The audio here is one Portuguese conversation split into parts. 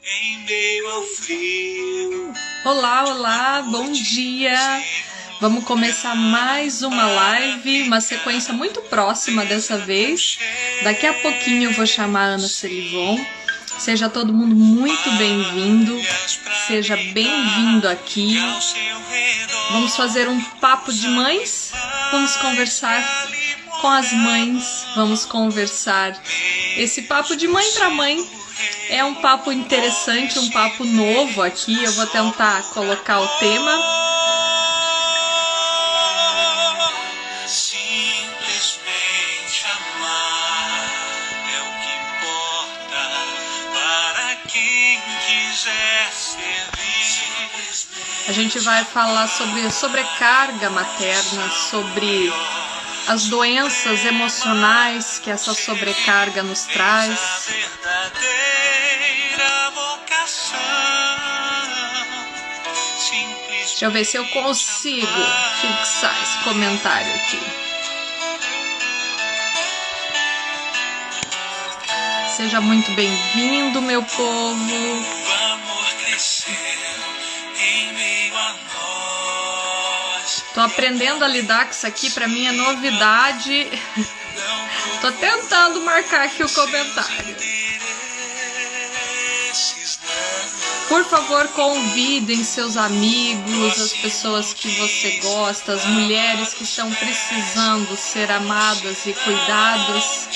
em meio ao frio. Olá, olá, bom dia! Vamos começar mais uma live, uma sequência muito próxima dessa vez. Daqui a pouquinho eu vou chamar a Ana Serivon. Seja todo mundo muito bem-vindo, seja bem-vindo aqui. Vamos fazer um papo de mães, vamos conversar com as mães, vamos conversar. Esse papo de mãe para mãe é um papo interessante, um papo novo aqui. Eu vou tentar colocar o tema. Simplesmente amar é o que importa para quem quiser servir. A gente vai falar sobre a sobrecarga materna, sobre as doenças emocionais que essa sobrecarga nos traz. Deixa eu ver se eu consigo fixar esse comentário aqui. Seja muito bem-vindo, meu povo. Tô aprendendo a lidar com isso aqui, pra mim é novidade. Tô tentando marcar aqui o comentário. Por favor, convidem seus amigos, as pessoas que você gosta, as mulheres que estão precisando ser amadas e cuidadas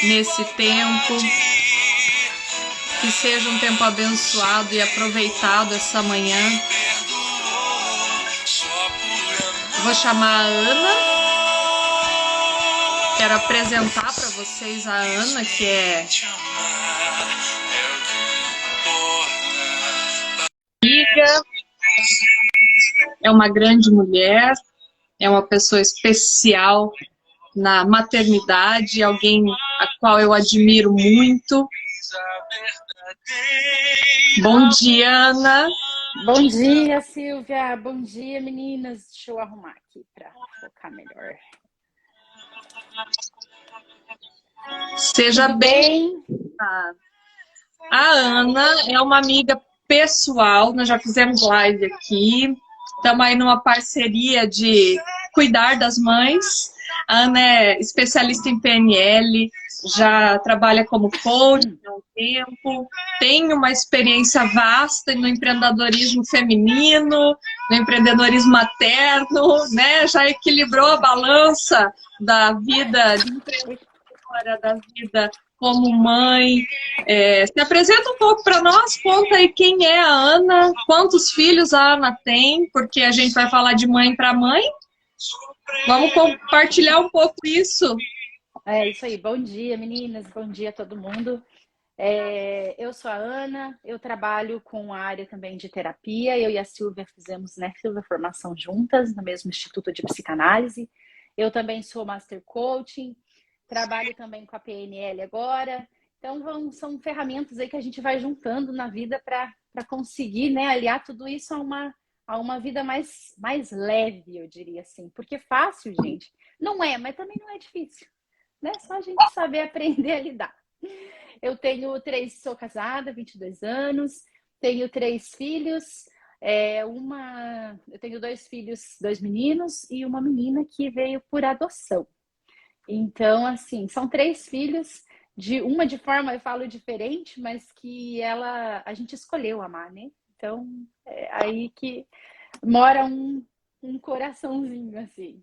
nesse tempo. Que seja um tempo abençoado e aproveitado essa manhã. Vou chamar a Ana. Quero apresentar para vocês a Ana, que é amiga, é uma grande mulher, é uma pessoa especial na maternidade, alguém a qual eu admiro muito. Bom dia, Ana. Bom dia, Silvia. Bom dia, meninas. Deixa eu arrumar aqui para focar melhor. Seja bem. A Ana é uma amiga pessoal, nós já fizemos live aqui. Estamos aí numa parceria de cuidar das mães. A Ana é especialista em PNL, já trabalha como coach há um tempo, tem uma experiência vasta no empreendedorismo feminino, no empreendedorismo materno, né? Já equilibrou a balança da vida de empreendedora, da vida como mãe. Se apresenta um pouco para nós, conta aí quem é a Ana, quantos filhos a Ana tem, porque a gente vai falar de mãe para mãe. Vamos compartilhar um pouco isso. É isso aí. Bom dia, meninas. Bom dia a todo mundo. Eu sou a Ana, eu trabalho com a área também de terapia. Eu e a Silvia fizemos, né, formação juntas no mesmo Instituto de Psicanálise. Eu também sou Master Coaching, trabalho também com a PNL agora. Então, são ferramentas aí que a gente vai juntando na vida para conseguir, né, aliar tudo isso a uma vida mais leve, eu diria assim. Porque fácil, gente, não é, mas também não é difícil, né? Só a gente saber aprender a lidar. Eu sou casada, 22 anos, tenho 3 filhos. Eu tenho 2 filhos, 2 meninos e uma menina que veio por adoção. Então, assim, são 3 filhos, uma de forma, eu falo, diferente, mas que a gente escolheu amar, né? Então, é aí que mora um coraçãozinho, assim.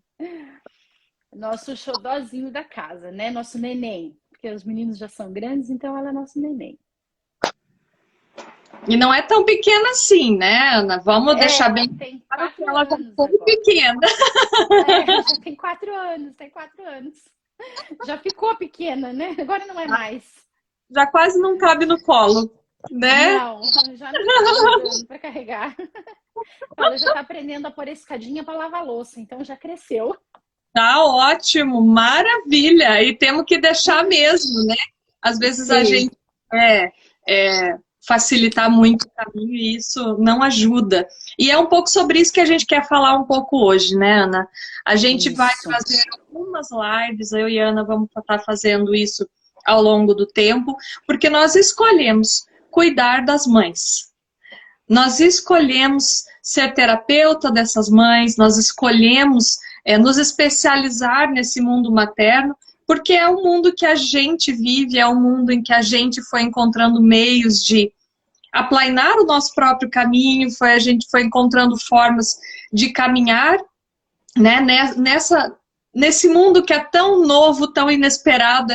Nosso xodózinho da casa, né? Nosso neném. Porque os meninos já são grandes, então ela é nosso neném. E não é tão pequena assim, né, Ana? Vamos deixar bem tem claro que 4 ela já anos foi agora. pequena. Já tem 4 anos, tem 4 anos. Já ficou pequena, né? Agora não é mais. Já quase não cabe no colo, né? Não, já não tá dando para carregar. Ela já tá aprendendo a pôr a escadinha para lavar louça, então já cresceu. Tá ótimo, maravilha. E temos que deixar mesmo, né? Às vezes a gente facilitar muito o caminho e isso não ajuda. E é um pouco sobre isso que a gente quer falar um pouco hoje, né, Ana? A gente vai fazer algumas lives, eu e a Ana vamos estar fazendo isso ao longo do tempo, porque nós escolhemos cuidar das mães. Nós escolhemos ser terapeuta dessas mães, nós escolhemos nos especializar nesse mundo materno, porque é o mundo que a gente vive, é o mundo em que a gente foi encontrando meios de aplainar o nosso próprio caminho, a gente foi encontrando formas de caminhar, né, nesse mundo que é tão novo, tão inesperado,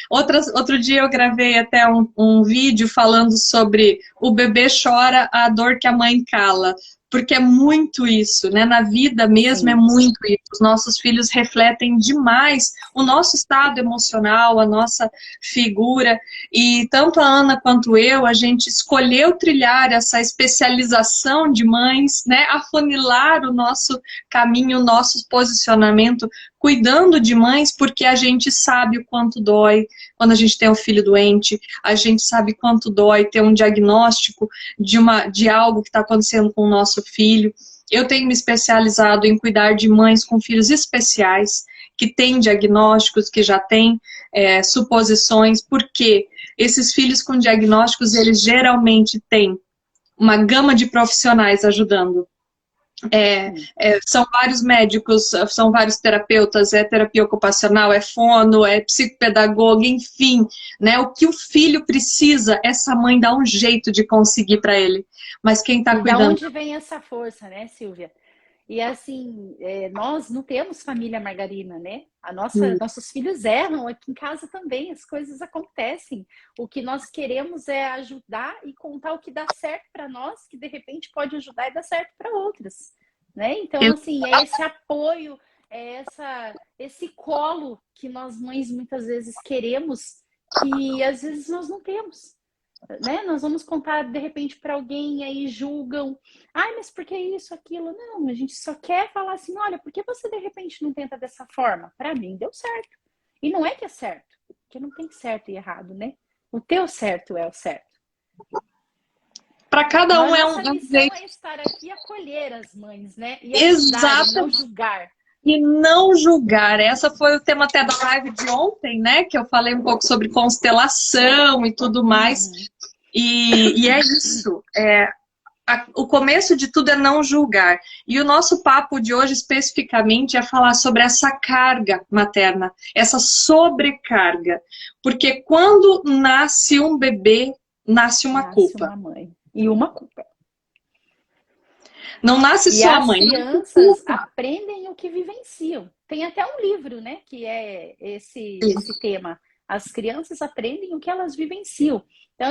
Outro dia eu gravei até um vídeo falando sobre o bebê chora a dor que a mãe cala, porque é muito isso, né? Na vida mesmo é muito isso. Os nossos filhos refletem demais o nosso estado emocional, a nossa figura, e tanto a Ana quanto eu, a gente escolheu trilhar essa especialização de mães, né? Afunilar o nosso caminho, o nosso posicionamento, cuidando de mães, porque a gente sabe o quanto dói quando a gente tem um filho doente, a gente sabe quanto dói ter um diagnóstico de algo que está acontecendo com o nosso filho. Eu tenho me especializado em cuidar de mães com filhos especiais, que têm diagnósticos, que já têm suposições, porque esses filhos com diagnósticos, eles geralmente têm uma gama de profissionais ajudando. São vários médicos, são vários terapeutas, é terapia ocupacional, é fono, é psicopedagoga, enfim, né? O que o filho precisa, essa mãe dá um jeito de conseguir para ele. Mas quem está cuidando... Da onde vem essa força, né, Silvia? E assim, nós não temos família margarina, né? Nossos filhos erram, aqui em casa também, as coisas acontecem. O que nós queremos é ajudar e contar o que dá certo para nós, que de repente pode ajudar e dar certo para outras, né? Então, assim, é esse apoio, esse colo que nós mães muitas vezes queremos, que às vezes nós não temos. Né? Nós vamos contar de repente para alguém e aí julgam, mas por que isso, aquilo? Não, a gente só quer falar assim, olha, por que você de repente não tenta dessa forma? Para mim deu certo. E não é que é certo, porque não tem certo e errado, né? O teu certo é o certo. Para cada um é um jeito. A missão é estar aqui e acolher as mães, né? E ajudar, não julgar. E não julgar. Essa foi o tema até da live de ontem, né? Que eu falei um pouco sobre constelação e tudo mais. E é isso. O começo de tudo é não julgar. E o nosso papo de hoje, especificamente, é falar sobre essa carga materna, essa sobrecarga. Porque quando nasce um bebê, nasce uma culpa. Uma mãe. E uma culpa. Não nasce só a mãe. E as crianças aprendem o que vivenciam. Tem até um livro, né, que é esse tema. As crianças aprendem o que elas vivenciam. Então,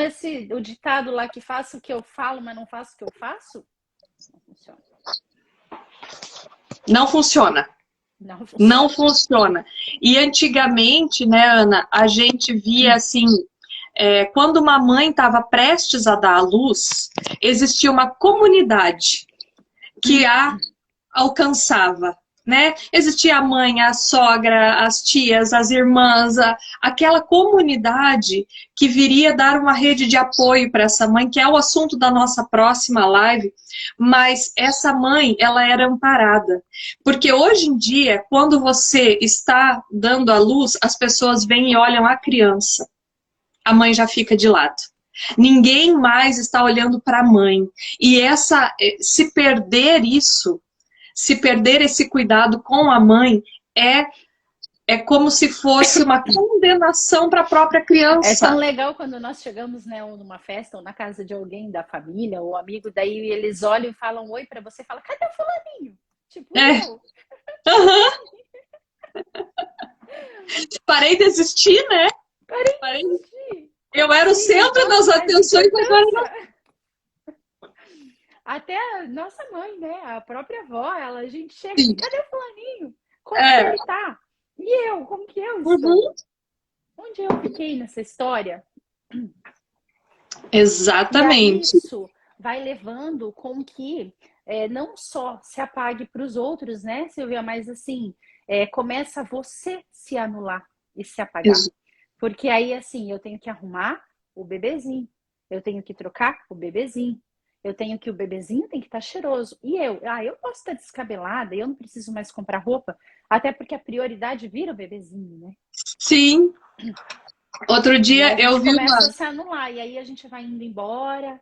o ditado lá que faço o que eu falo, mas não faço o que eu faço, não funciona. Não funciona. Não funciona. E antigamente, né, Ana, a gente via assim, quando uma mãe estava prestes a dar à luz, existia uma comunidade que a alcançava, né? Existia a mãe, a sogra, as tias, as irmãs, aquela comunidade que viria dar uma rede de apoio para essa mãe, que é o assunto da nossa próxima live, mas essa mãe, ela era amparada. Porque hoje em dia, quando você está dando à luz, as pessoas vêm e olham a criança. A mãe já fica de lado. Ninguém mais está olhando para a mãe. E se perder isso, se perder esse cuidado com a mãe, é como se fosse uma condenação para a própria criança. É tão legal quando nós chegamos, né, ou numa festa, ou na casa de alguém da família, ou amigo, daí eles olham e falam oi para você, fala, cadê o fulaninho? Tipo, eu. Parei de existir, né? Parei de existir. Eu era o centro das atenções, agora não. Até a nossa mãe, né? A própria avó, a gente chega e cadê o fulaninho? Como que ele tá? E eu? Como que eu estou? Onde eu fiquei nessa história? Exatamente. E isso vai levando com que não só se apague para os outros, né, Silvia? Mas assim, começa você se anular e se apagar. Isso. Porque aí, assim, eu tenho que arrumar o bebezinho. Eu tenho que trocar o bebezinho. O bebezinho tem que estar cheiroso. E eu posso estar descabelada, eu não preciso mais comprar roupa, até porque a prioridade vira o bebezinho, né? Sim. Outro E aí dia a eu gente vi começa uma... a se anular, e aí a gente vai indo embora,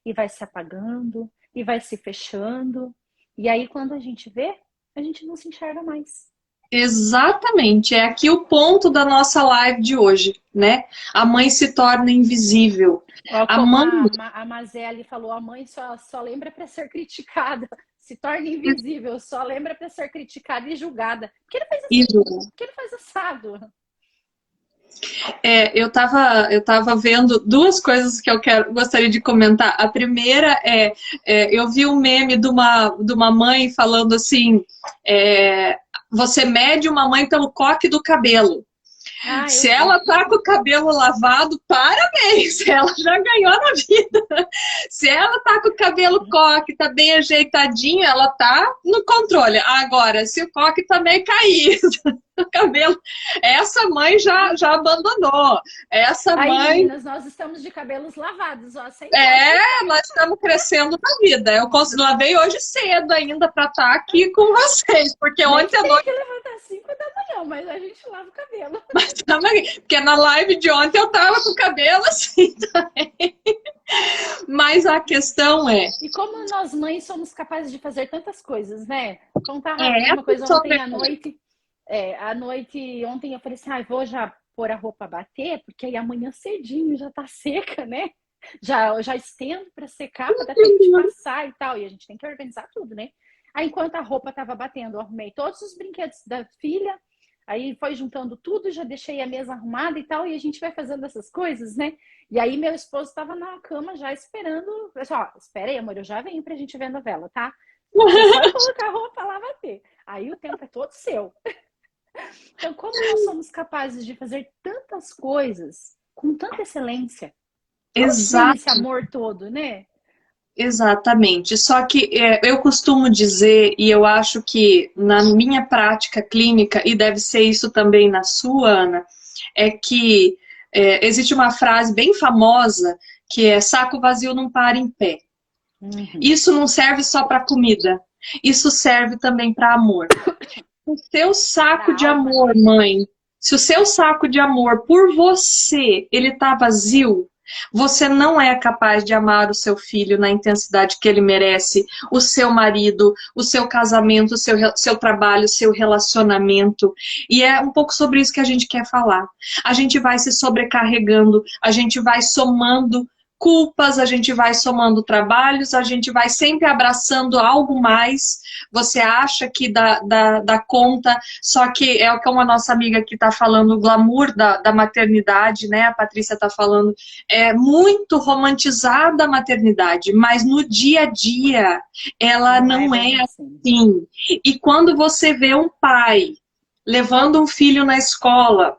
e vai se apagando, e vai se fechando. E aí quando a gente vê, a gente não se enxerga mais. Exatamente, é aqui o ponto da nossa live de hoje, né? A mãe se torna invisível. Ó, A como mãe... a Mazé ali falou, a mãe só lembra para ser criticada, se torna invisível, só lembra para ser criticada e julgada. Por que ele faz assim? Por que ele faz assado? Eu tava vendo duas coisas que gostaria de comentar. A primeira eu vi um meme de uma mãe falando assim, você mede uma mãe pelo coque do cabelo. Ah, eu Se vi. ela tá com o cabelo lavado, parabéns, ela já ganhou na vida. Se ela tá com o cabelo coque, tá bem ajeitadinho, ela tá no controle. Agora, se o coque tá meio caído, o cabelo, essa mãe já abandonou. Essa Aí, mãe, meninas, nós estamos de cabelos lavados, ó, sem coque. nós estamos crescendo na vida. Eu lavei hoje cedo ainda para estar aqui com vocês, porque Nem ontem que à tenha noite... que levantar 5 da manhã, mas a gente lava o cabelo. Porque na live de ontem eu tava com o cabelo assim também. Mas a questão é... E como nós mães somos capazes de fazer tantas coisas, né? Contar rapidinho uma coisa, sobre... ontem à noite, ontem eu falei assim, vou já pôr a roupa a bater, porque aí amanhã cedinho já tá seca, né? Já estendo para secar, para dar tempo de passar e tal. E a gente tem que organizar tudo, né? Aí enquanto a roupa tava batendo, eu arrumei todos os brinquedos da filha, aí foi juntando tudo, já deixei a mesa arrumada e tal, e a gente vai fazendo essas coisas, né? E aí meu esposo estava na cama já esperando. Eu disse, ó, espera aí, amor, eu já venho pra gente ver a novela, tá? Você só colocar a roupa lá bater. Aí o tempo é todo seu. Então, como nós somos capazes de fazer tantas coisas com tanta excelência? Onde vem esse Exato, amor todo, né? exatamente. Só que eu costumo dizer, e eu acho que na minha prática clínica, e deve ser isso também na sua, Ana, é que existe uma frase bem famosa que é saco vazio não para em pé. Isso não serve só para comida, isso serve também para amor. O seu saco Pra de alma, amor, né? mãe, se o seu saco de amor por você, ele tá vazio, você não é capaz de amar o seu filho na intensidade que ele merece, o seu marido, o seu casamento, o seu trabalho, o seu relacionamento. E é um pouco sobre isso que a gente quer falar. A gente vai se sobrecarregando, a gente vai somando culpas, a gente vai somando trabalhos, a gente vai sempre abraçando algo mais. Você acha que dá conta, só que é o que uma nossa amiga aqui está falando, o glamour da maternidade, né? A Patrícia está falando, é muito romantizada a maternidade, mas no dia a dia ela não é assim. E quando você vê um pai levando um filho na escola,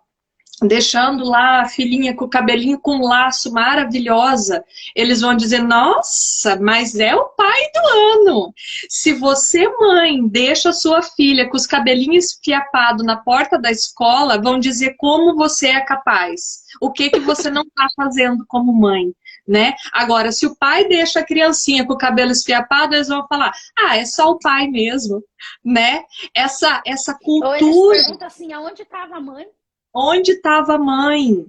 deixando lá a filhinha com o cabelinho com um laço maravilhosa, eles vão dizer, nossa, mas é o pai do ano. Se você, mãe, deixa a sua filha com os cabelinhos fiapados na porta da escola, vão dizer como você é capaz. O que você não está fazendo como mãe, né? Agora, se o pai deixa a criancinha com o cabelo esfiapado, eles vão falar, é só o pai mesmo, né? Essa cultura... Ou eles perguntam assim, aonde estava a mãe? Onde estava a mãe?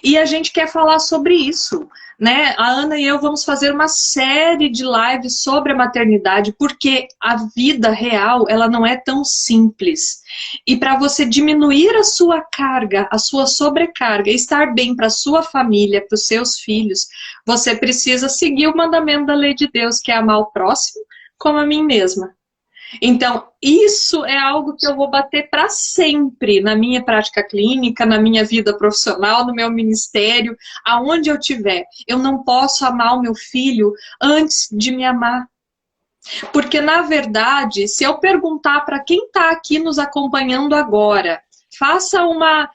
E a gente quer falar sobre isso, né? A Ana e eu vamos fazer uma série de lives sobre a maternidade, porque a vida real, ela não é tão simples. E para você diminuir a sua carga, a sua sobrecarga, e estar bem para a sua família, para os seus filhos, você precisa seguir o mandamento da lei de Deus, que é amar o próximo como a mim mesma. Então, isso é algo que eu vou bater para sempre na minha prática clínica, na minha vida profissional, no meu ministério, aonde eu estiver. Eu não posso amar o meu filho antes de me amar. Porque, na verdade, se eu perguntar para quem está aqui nos acompanhando agora, faça uma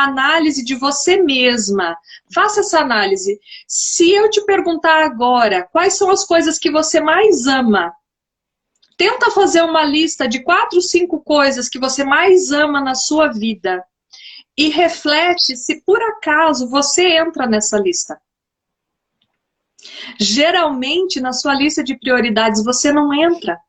análise de você mesma. Faça essa análise. Se eu te perguntar agora, quais são as coisas que você mais ama? Tenta fazer uma lista de 4, 5 coisas que você mais ama na sua vida. E reflete se por acaso você entra nessa lista. Geralmente, na sua lista de prioridades, você não entra.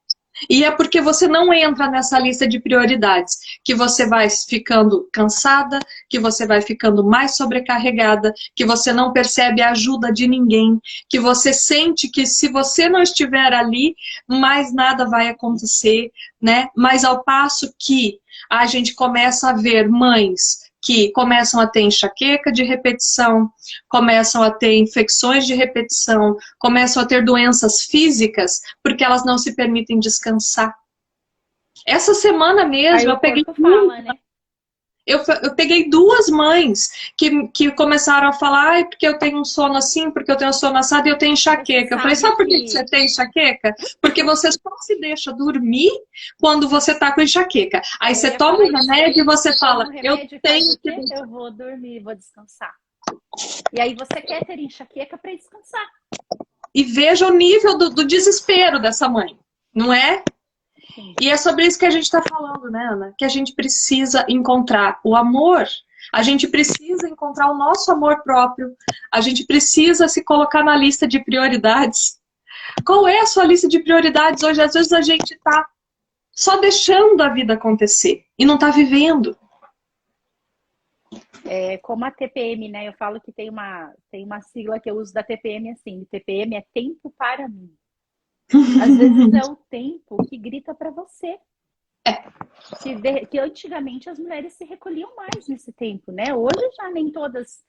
E é porque você não entra nessa lista de prioridades que você vai ficando cansada, que você vai ficando mais sobrecarregada, que você não percebe a ajuda de ninguém, que você sente que se você não estiver ali, mais nada vai acontecer, né? Mas ao passo que a gente começa a ver mães que começam a ter enxaqueca de repetição, começam a ter infecções de repetição, começam a ter doenças físicas, porque elas não se permitem descansar. Essa semana mesmo, Aí o corpo fala, né? eu peguei duas mães que começaram a falar, ai, porque eu tenho um sono assim, porque eu tenho um sono assado e eu tenho enxaqueca. Eu falei, sabe por que você tem enxaqueca? Porque você só se deixa dormir quando você tá com enxaqueca. Aí você toma um remédio e você fala, eu tenho que... Eu vou dormir, vou descansar. E aí você quer ter enxaqueca para descansar. E veja o nível do desespero dessa mãe, não é? Sim. E é sobre isso que a gente está falando, né, Ana? Que a gente precisa encontrar o amor, a gente precisa encontrar o nosso amor próprio, a gente precisa se colocar na lista de prioridades. Qual é a sua lista de prioridades hoje? Às vezes a gente está só deixando a vida acontecer e não está vivendo. É, como a TPM, né? Eu falo que tem uma sigla que eu uso da TPM assim. TPM é tempo para mim. Às vezes é o tempo que grita para você. Que antigamente as mulheres se recolhiam mais nesse tempo, né? Hoje já nem todas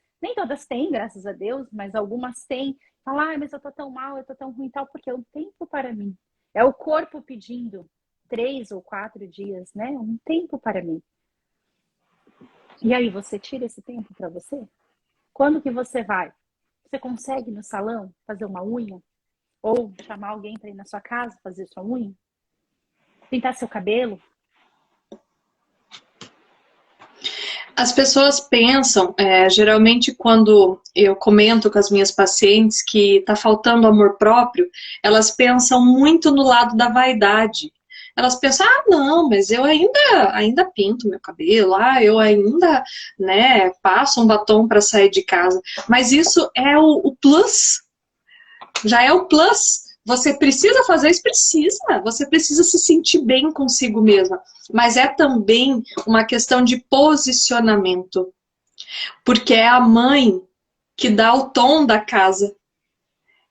têm, graças a Deus, mas algumas têm. Falar, mas eu tô tão mal, eu tô tão ruim e tal, porque é um tempo para mim. É o corpo pedindo 3 ou 4 dias, né? Um tempo para mim. E aí você tira esse tempo para você? Quando que você vai? Você consegue ir no salão fazer uma unha? Ou chamar alguém para ir na sua casa fazer sua unha? Pintar seu cabelo? As pessoas pensam, geralmente quando eu comento com as minhas pacientes que está faltando amor próprio, elas pensam muito no lado da vaidade. Elas pensam, ah, não, mas eu ainda pinto meu cabelo, eu ainda, né, passo um batom para sair de casa. Mas isso é o plus, já é o plus. Você precisa fazer isso? Precisa. Você precisa se sentir bem consigo mesma. Mas é também uma questão de posicionamento. Porque é a mãe que dá o tom da casa.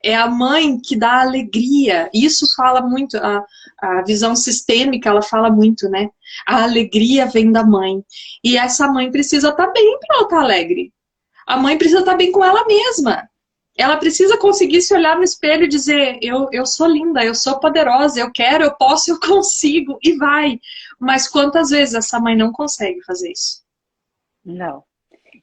É a mãe que dá alegria. Isso fala muito, a visão sistêmica, ela fala muito, né? A alegria vem da mãe. E essa mãe precisa estar bem para ela estar alegre. A mãe precisa estar bem com ela mesma. Ela precisa conseguir se olhar no espelho e dizer, eu sou linda, eu sou poderosa, eu quero, eu posso, eu consigo, e vai. Mas quantas vezes essa mãe não consegue fazer isso? Não.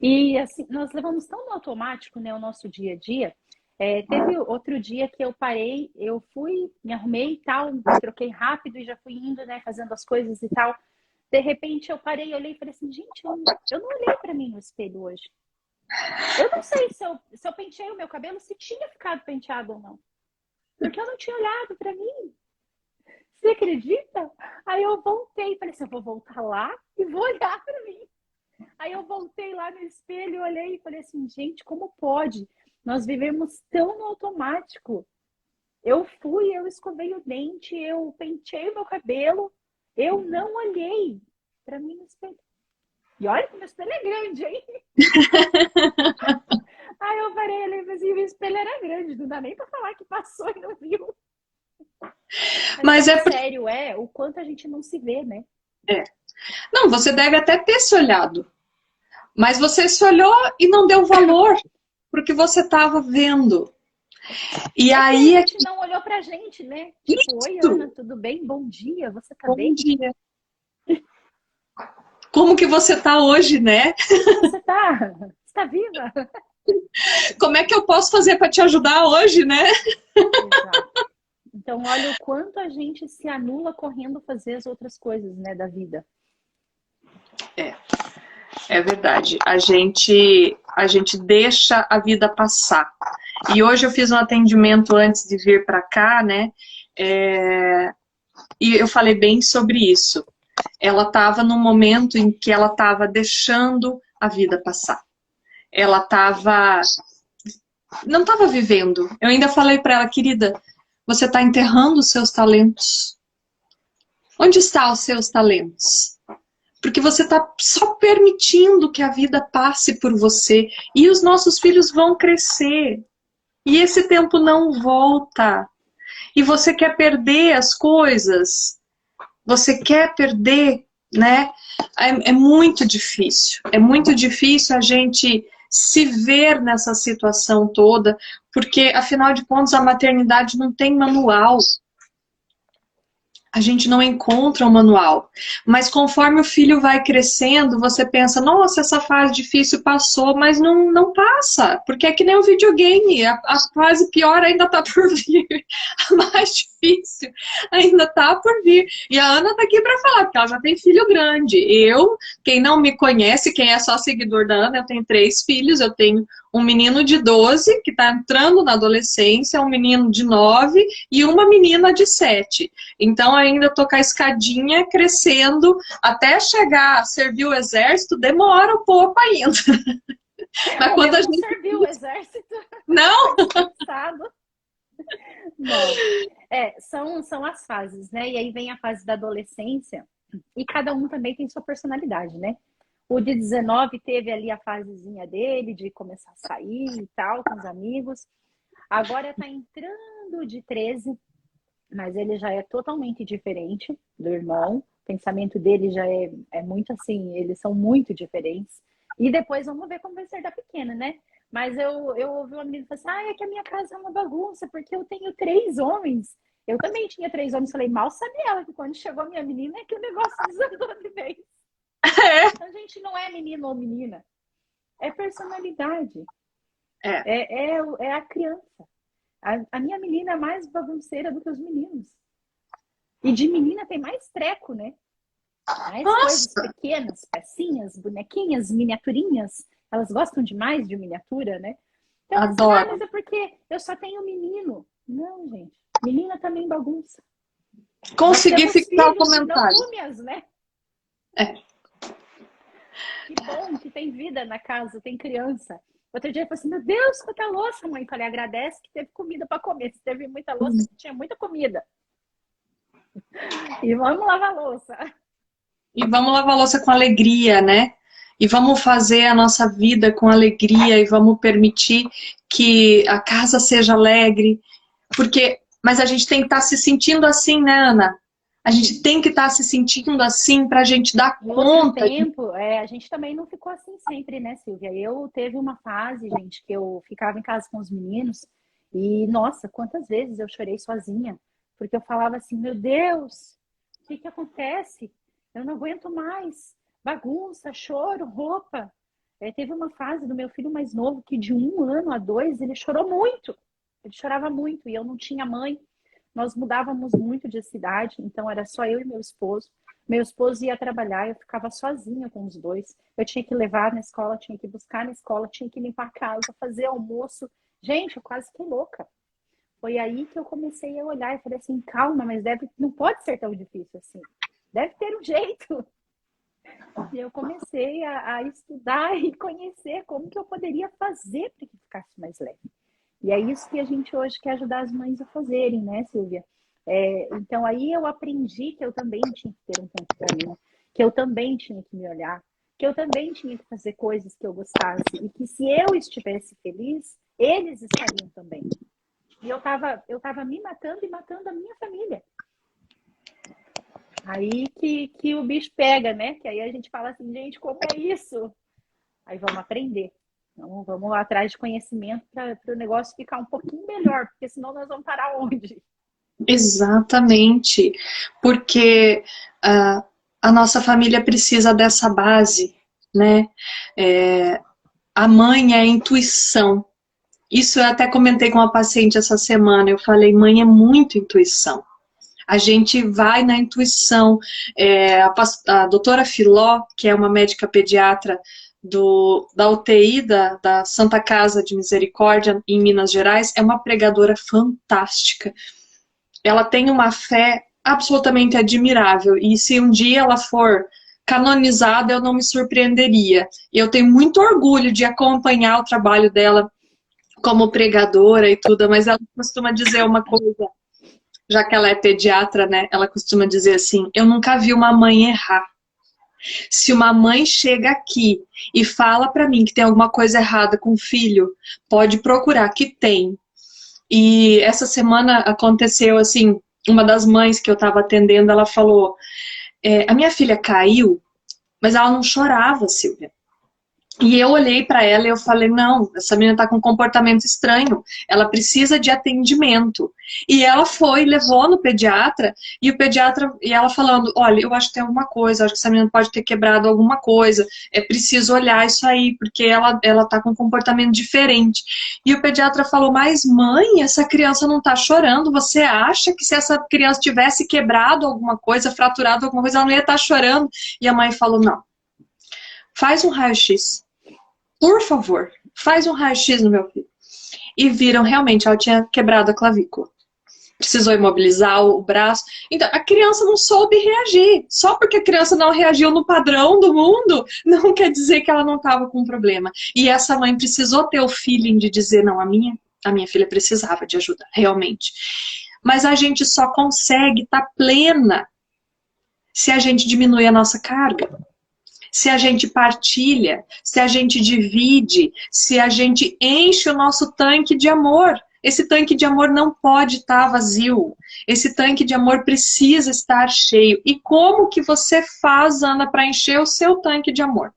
E assim, nós levamos tão no automático, né, o nosso dia a dia. Teve outro dia que eu parei, eu fui, me arrumei e tal, me troquei rápido e já fui indo, né, fazendo as coisas e tal. De repente eu parei, olhei e falei assim, gente, eu não olhei para mim no espelho hoje. Eu não sei se eu penteei o meu cabelo, se tinha ficado penteado ou não. Porque eu não tinha olhado para mim. Você acredita? Aí eu voltei e falei assim, eu vou voltar lá e vou olhar para mim. Aí eu voltei lá no espelho, olhei e falei assim, gente, como pode? Nós vivemos tão no automático. Eu escovei o dente, eu penteei o meu cabelo, eu não olhei para mim no espelho. E olha que o meu espelho é grande, hein? Aí eu parei ali e falei assim, o espelho era grande, não dá nem pra falar que passou e não viu. Mas sério, o quanto a gente não se vê, né? Não, você deve até ter se olhado. Mas você se olhou e não deu valor porque você estava vendo. E aí a gente não olhou pra gente, né? Tipo, oi, Ana, tudo bem? Bom dia, você tá bem? Bom dia. Como que você tá hoje, né? Como você tá? Você tá viva? Como é que eu posso fazer para te ajudar hoje, né? Exato. Então, olha o quanto a gente se anula correndo fazer as outras coisas, né, da vida. É verdade. A gente deixa a vida passar. E hoje eu fiz um atendimento antes de vir para cá, né? E eu falei bem sobre isso. Ela estava num momento em que ela estava deixando a vida passar. Ela não estava vivendo. Eu ainda falei para ela, querida, você está enterrando os seus talentos. Onde estão os seus talentos? Porque você está só permitindo que a vida passe por você. E os nossos filhos vão crescer. E esse tempo não volta. E você quer perder as coisas. Você quer perder, né? É muito difícil. É muito difícil a gente se ver nessa situação toda. Porque, afinal de contas, a maternidade não tem manual. A gente não encontra um manual. Mas conforme o filho vai crescendo, você pensa, nossa, essa fase difícil passou, mas não passa. Porque é que nem o videogame, a fase pior ainda tá por vir. A mais difícil ainda tá por vir. E a Ana tá aqui para falar, porque ela já tem filho grande. Quem não me conhece, quem é só seguidor da Ana, eu tenho 3 filhos, eu tenho um menino de 12, que está entrando na adolescência, um menino de 9 e uma menina de 7. Então, ainda tô com a escadinha crescendo, até chegar a servir o exército, demora um pouco ainda. Mas quando a gente serviu o exército. Não? Não. São as fases, né? E aí vem a fase da adolescência, e cada um também tem sua personalidade, né? O de 19 teve ali a fasezinha dele, de começar a sair e tal, com os amigos. Agora tá entrando de 13, mas ele já é totalmente diferente do irmão. O pensamento dele já é muito assim, eles são muito diferentes. E depois vamos ver como vai ser da pequena, né? Mas eu ouvi uma menina falar assim, é que a minha casa é uma bagunça, porque eu tenho 3 homens. Eu também tinha 3 homens. Falei, mal sabe ela que quando chegou a minha menina é que o negócio desandou de vez. Então, a gente não é menino ou menina. É personalidade. É a criança. A minha menina é mais bagunceira do que os meninos. E de menina tem mais treco, né? Mais coisas pequenas, pecinhas, bonequinhas, miniaturinhas. Elas gostam demais de miniatura, né? Então, adoro. Mas é porque eu só tenho menino. Não, gente. Menina também bagunça. Consegui fixar o comentário. Não múmias, né? Que bom que tem vida na casa, tem criança. Outro dia eu falei assim, meu Deus, quanta louça, mãe. Falei, agradece que teve comida para comer. Se teve muita louça, tinha muita comida. E vamos lavar a louça. E vamos lavar a louça com alegria, né? E vamos fazer a nossa vida com alegria e vamos permitir que a casa seja alegre. Mas a gente tem que estar se sentindo assim, né, Ana? A gente tem que estar se sentindo assim para a gente dar conta. Tempo, a gente também não ficou assim sempre, né, Silvia? Eu teve uma fase, gente, que eu ficava em casa com os meninos e, nossa, quantas vezes eu chorei sozinha. Porque eu falava assim, meu Deus, o que acontece? Eu não aguento mais. Bagunça, choro, roupa. Teve uma fase do meu filho mais novo que de 1 ano a 2, ele chorou muito. Ele chorava muito e eu não tinha mãe. Nós mudávamos muito de cidade, então era só eu e meu esposo. Meu esposo ia trabalhar, eu ficava sozinha com os 2. Eu tinha que levar na escola, tinha que buscar na escola, tinha que limpar a casa, fazer almoço. Gente, eu quase fiquei louca. Foi aí que eu comecei a olhar e falei assim, calma, mas não pode ser tão difícil assim. Deve ter um jeito. E eu comecei a estudar e conhecer como que eu poderia fazer para que ficasse mais leve. E é isso que a gente hoje quer ajudar as mães a fazerem, né, Silvia? Então, aí eu aprendi que eu também tinha que ter um tempo para mim, que eu também tinha que me olhar, que eu também tinha que fazer coisas que eu gostasse e que se eu estivesse feliz, eles estariam também. E eu tava me matando e matando a minha família. Aí que o bicho pega, né? Que aí a gente fala assim, gente, como é isso? Aí vamos aprender. Então, vamos lá atrás de conhecimento para o negócio ficar um pouquinho melhor, porque senão nós vamos parar onde? Exatamente, porque a nossa família precisa dessa base, né? A mãe é a intuição. Isso eu até comentei com uma paciente essa semana, eu falei, mãe é muito intuição. A gente vai na intuição. A doutora Filó, que é uma médica pediatra da UTI da Santa Casa de Misericórdia, em Minas Gerais, é uma pregadora fantástica. Ela tem uma fé absolutamente admirável, e se um dia ela for canonizada, eu não me surpreenderia. Eu tenho muito orgulho de acompanhar o trabalho dela como pregadora e tudo, mas ela costuma dizer uma coisa, já que ela é pediatra, né? Ela costuma dizer assim, eu nunca vi uma mãe errar. Se uma mãe chega aqui e fala pra mim que tem alguma coisa errada com o filho, pode procurar, que tem. E essa semana aconteceu assim, uma das mães que eu estava atendendo, ela falou, a minha filha caiu, mas ela não chorava, Silvia. E eu olhei para ela e eu falei, não, essa menina está com um comportamento estranho, ela precisa de atendimento. E ela foi, levou no pediatra, e o pediatra, e ela falando, olha, eu acho que tem alguma coisa, acho que essa menina pode ter quebrado alguma coisa, é preciso olhar isso aí, porque ela tá com um comportamento diferente. E o pediatra falou, mas mãe, essa criança não está chorando, você acha que se essa criança tivesse quebrado alguma coisa, fraturado alguma coisa, ela não ia estar chorando? E a mãe falou, não, faz um raio-x. Por favor, faz um raio-x no meu filho. E viram, realmente, ela tinha quebrado a clavícula. Precisou imobilizar o braço. Então, a criança não soube reagir. Só porque a criança não reagiu no padrão do mundo, não quer dizer que ela não estava com um problema. E essa mãe precisou ter o feeling de dizer, não, a minha filha precisava de ajuda, realmente. Mas a gente só consegue estar plena se a gente diminui a nossa carga. Se a gente partilha, se a gente divide, se a gente enche o nosso tanque de amor. Esse tanque de amor não pode estar vazio. Esse tanque de amor precisa estar cheio. E como que você faz, Ana, para encher o seu tanque de amor?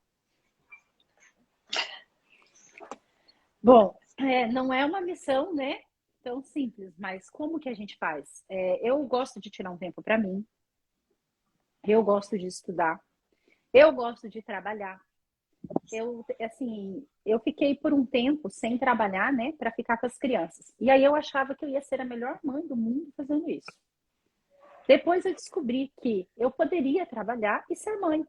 Bom, não é uma missão, né, tão simples, mas como que a gente faz? Eu gosto de tirar um tempo para mim. Eu gosto de estudar. Eu gosto de trabalhar. Eu fiquei por um tempo sem trabalhar, né, para ficar com as crianças. E aí eu achava que eu ia ser a melhor mãe do mundo fazendo isso. Depois eu descobri que eu poderia trabalhar e ser mãe.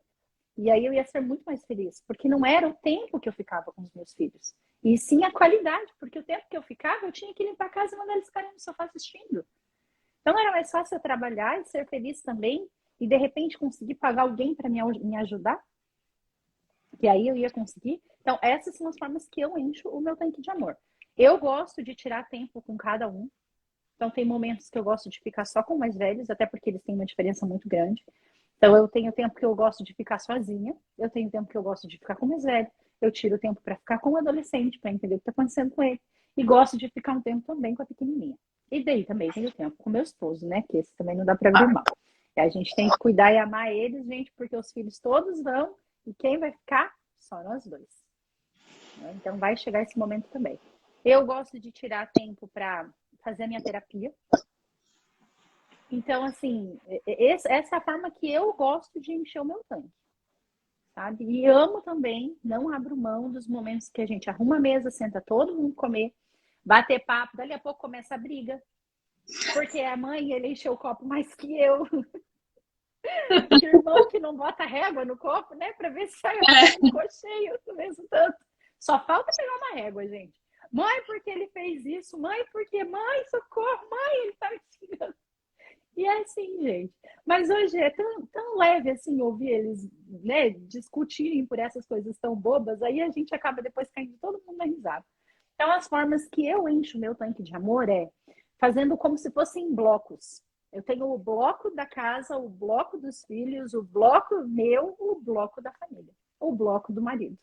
E aí eu ia ser muito mais feliz, porque não era o tempo que eu ficava com os meus filhos, e sim a qualidade, porque o tempo que eu ficava, eu tinha que limpar a casa e mandar eles ficarem no sofá assistindo. Então era mais fácil eu trabalhar e ser feliz também, e de repente conseguir pagar alguém para me ajudar, e aí eu ia conseguir. Então essas são as formas que eu encho o meu tanque de amor. Eu gosto de tirar tempo com cada um. Então tem momentos que eu gosto de ficar só com mais velhos, até porque eles têm uma diferença muito grande. Então eu tenho tempo que eu gosto de ficar sozinha, eu tenho tempo que eu gosto de ficar com mais velho, eu tiro tempo para ficar com o adolescente, para entender o que está acontecendo com ele, e gosto de ficar um tempo também com a pequenininha. E daí também tenho tempo com meu esposo, né, que esse também não dá para abrir mão. E a gente tem que cuidar e amar eles, gente, porque os filhos todos vão, e quem vai ficar? Só nós dois. Então vai chegar esse momento também. Eu gosto de tirar tempo para fazer a minha terapia. Então, assim, essa é a forma que eu gosto de encher o meu tanque, sabe? E amo também, não abro mão dos momentos que a gente arruma a mesa, senta todo mundo comer, bater papo, dali a pouco começa a briga, porque a mãe, ele encheu o copo mais que eu. O irmão que não bota régua no copo, né? Pra ver se sai um copo cheio do mesmo tanto. Só falta pegar uma régua, gente. Mãe, porque ele fez isso? Mãe, porque? Mãe, socorro! Mãe, ele tá me xingando. E é assim, gente. Mas hoje é tão leve assim ouvir eles, né, discutirem por essas coisas tão bobas, aí a gente acaba depois caindo todo mundo na risada. Então, as formas que eu encho o meu tanque de amor é fazendo como se fossem blocos. Eu tenho o bloco da casa, o bloco dos filhos, o bloco meu, o bloco da família, o bloco do marido.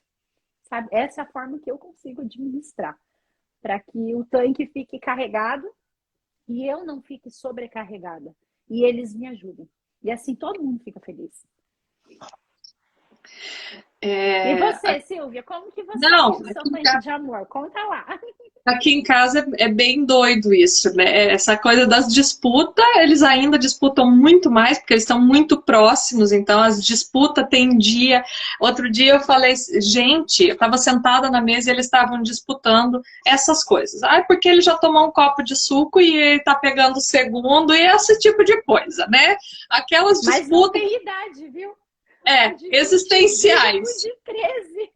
Sabe? Essa é a forma que eu consigo administrar, para que o tanque fique carregado e eu não fique sobrecarregada. E eles me ajudem. E assim todo mundo fica feliz. E você, Silvia, como que você enche o seu tanque de amor? Conta lá. Aqui em casa é bem doido isso, né? Essa coisa das disputas, eles ainda disputam muito mais, porque eles estão muito próximos, então as disputas tem dia. Outro dia eu falei, gente, eu estava sentada na mesa e eles estavam disputando essas coisas. Ah, porque ele já tomou um copo de suco e ele tá pegando o segundo, e esse tipo de coisa, né? Aquelas disputas. Mas não tem idade, viu? Existenciais. De 13.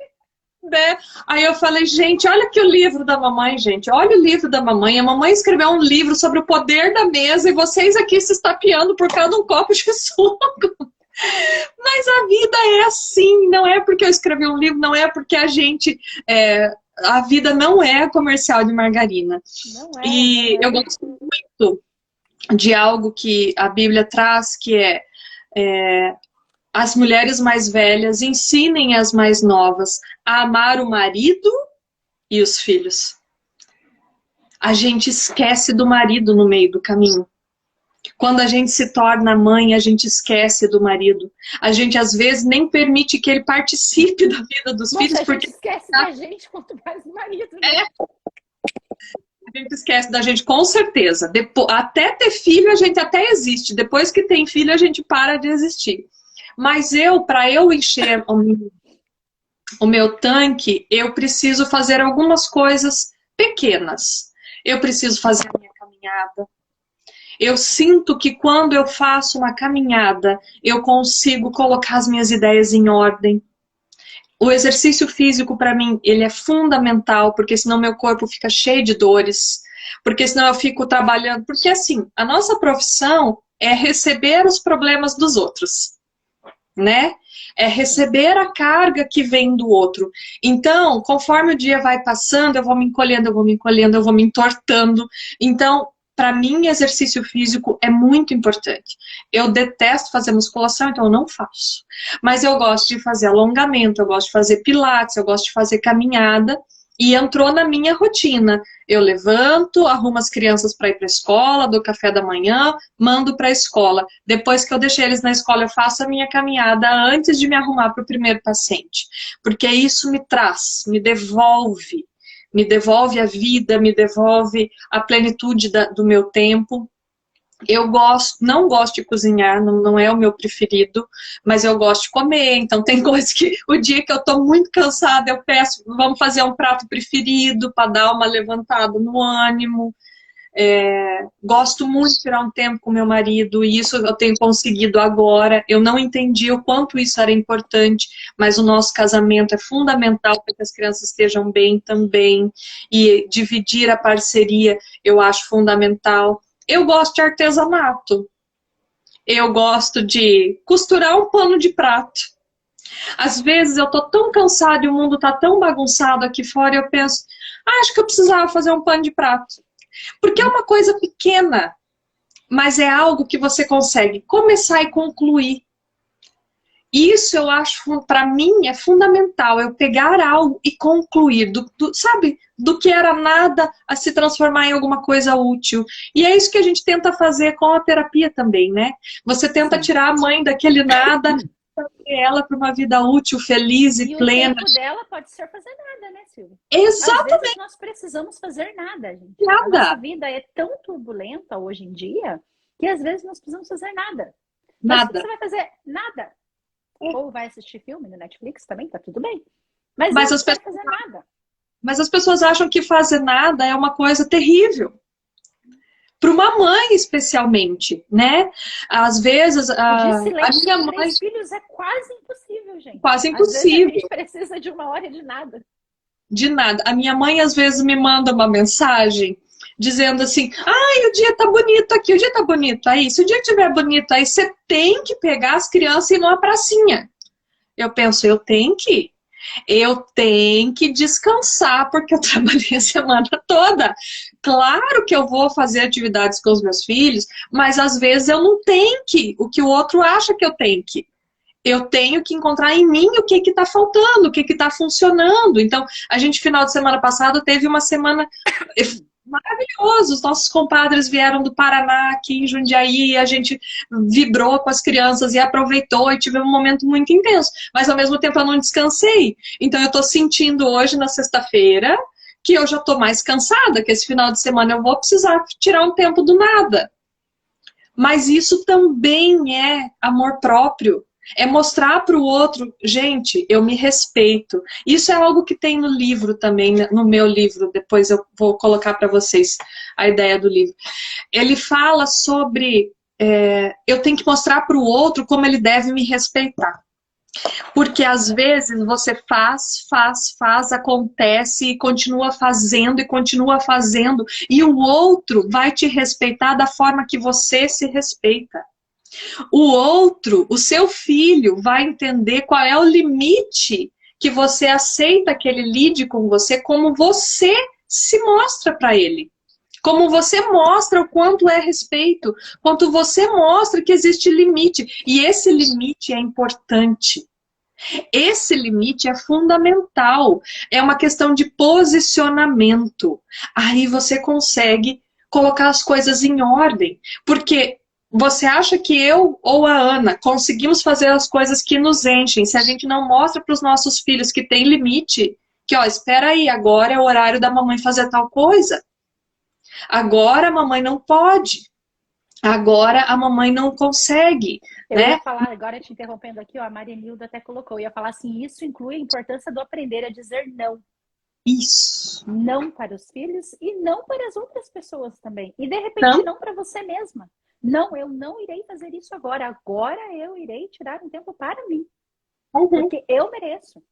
Né? Aí eu falei, gente, olha aqui o livro da mamãe, gente. Olha o livro da mamãe. A mamãe escreveu um livro sobre o poder da mesa e vocês aqui se estapeando por causa de um copo de suco. Mas a vida é assim. Não é porque eu escrevi um livro, não é porque a gente... a vida não é comercial de margarina. Não é, e não é. Eu gosto muito de algo que a Bíblia traz, que as mulheres mais velhas ensinem as mais novas a amar o marido e os filhos. A gente esquece do marido no meio do caminho. Quando a gente se torna mãe, a gente esquece do marido. A gente, às vezes, nem permite que ele participe da vida dos filhos. A gente esquece da gente quanto mais do marido, né? A gente esquece da gente, com certeza. Depois, até ter filho, a gente até existe. Depois que tem filho, a gente para de existir. Mas para eu encher o meu tanque, eu preciso fazer algumas coisas pequenas. Eu preciso fazer a minha caminhada. Eu sinto que quando eu faço uma caminhada, eu consigo colocar as minhas ideias em ordem. O exercício físico, para mim, ele é fundamental, porque senão meu corpo fica cheio de dores, porque senão eu fico trabalhando. Porque, assim, a nossa profissão é receber os problemas dos outros, né? É receber a carga que vem do outro. Então, conforme o dia vai passando, eu vou me encolhendo, eu vou me encolhendo, eu vou me entortando. Então, para mim, exercício físico é muito importante. Eu detesto fazer musculação, então eu não faço. Mas eu gosto de fazer alongamento, eu gosto de fazer pilates, eu gosto de fazer caminhada. E entrou na minha rotina. Eu levanto, arrumo as crianças para ir para a escola, dou café da manhã, mando para a escola. Depois que eu deixei eles na escola, eu faço a minha caminhada antes de me arrumar para o primeiro paciente. Porque isso me traz, me devolve a vida, me devolve a plenitude do meu tempo. Eu não gosto de cozinhar, não é o meu preferido, mas eu gosto de comer, então tem coisas que o dia que eu tô muito cansada, eu peço, vamos fazer um prato preferido para dar uma levantada no ânimo. Gosto muito de tirar um tempo com meu marido, e isso eu tenho conseguido agora. Eu não entendi o quanto isso era importante, mas o nosso casamento é fundamental para que as crianças estejam bem também, e dividir a parceria eu acho fundamental. Eu gosto de artesanato. Eu gosto de costurar um pano de prato. Às vezes eu tô tão cansada e o mundo tá tão bagunçado aqui fora, eu penso, acho que eu precisava fazer um pano de prato. Porque é uma coisa pequena, mas é algo que você consegue começar e concluir. Isso eu acho, para mim, é fundamental, eu pegar algo e concluir, sabe, do que era nada a se transformar em alguma coisa útil. E é isso que a gente tenta fazer com a terapia também, né? Você tenta tirar a mãe daquele nada, trazer ela para uma vida útil, feliz e plena. O tempo dela pode ser fazer nada, né, Silvia? Exatamente. Às vezes nós precisamos fazer nada, gente. Nada. A nossa vida é tão turbulenta hoje em dia que às vezes nós precisamos fazer nada. Nada. Mas você vai fazer nada. Ou vai assistir filme no Netflix também, tá tudo bem. Mas não vai fazer nada. Mas as pessoas acham que fazer nada é uma coisa terrível. Para uma mãe, especialmente, né? Às vezes, a minha mãe... 3 filhos é quase impossível, gente. Quase impossível. Às vezes a gente precisa de 1 hora de nada. De nada. A minha mãe, às vezes, me manda uma mensagem dizendo assim, ai, o dia tá bonito aqui, o dia tá bonito aí. Se o dia estiver bonito aí, você tem que pegar as crianças e ir numa pracinha. Eu penso, eu tenho que descansar, porque eu trabalhei a semana toda. Claro que eu vou fazer atividades com os meus filhos, mas às vezes eu não tenho o que o outro acha que eu tenho que. Eu tenho que encontrar em mim o que está faltando, o que está funcionando. Então, a gente, final de semana passada, teve uma semana maravilhosa. Os nossos compadres vieram do Paraná, aqui em Jundiaí, a gente vibrou com as crianças e aproveitou e tivemos um momento muito intenso. Mas, ao mesmo tempo, eu não descansei. Então, eu estou sentindo hoje, na sexta-feira, que eu já estou mais cansada, que esse final de semana eu vou precisar tirar um tempo do nada. Mas isso também é amor próprio. É mostrar para o outro, gente, eu me respeito. Isso é algo que tem no livro também, no meu livro. Depois eu vou colocar para vocês a ideia do livro. Ele fala sobre eu tenho que mostrar para o outro como ele deve me respeitar. Porque às vezes você faz, acontece e continua fazendo e o outro vai te respeitar da forma que você se respeita. O outro, o seu filho, vai entender qual é o limite que você aceita que ele lide com você, como você se mostra para ele. Como você mostra o quanto é respeito, quanto você mostra que existe limite. E esse limite é importante. Esse limite é fundamental. É uma questão de posicionamento. Aí você consegue colocar as coisas em ordem. Porque você acha que eu ou a Ana conseguimos fazer as coisas que nos enchem se a gente não mostra para os nossos filhos que tem limite? Que, ó, espera aí, agora é o horário da mamãe fazer tal coisa. Agora a mamãe não pode. Agora a mamãe não consegue, Eu né? ia falar, agora te interrompendo aqui, ó, a Marinilda até colocou, eu ia falar assim, isso inclui a importância do aprender a dizer não. Isso. Não para os filhos e não para as outras pessoas também. E de repente não para você mesma. Não, eu não irei fazer isso agora. Agora eu irei tirar um tempo para mim. Porque eu mereço.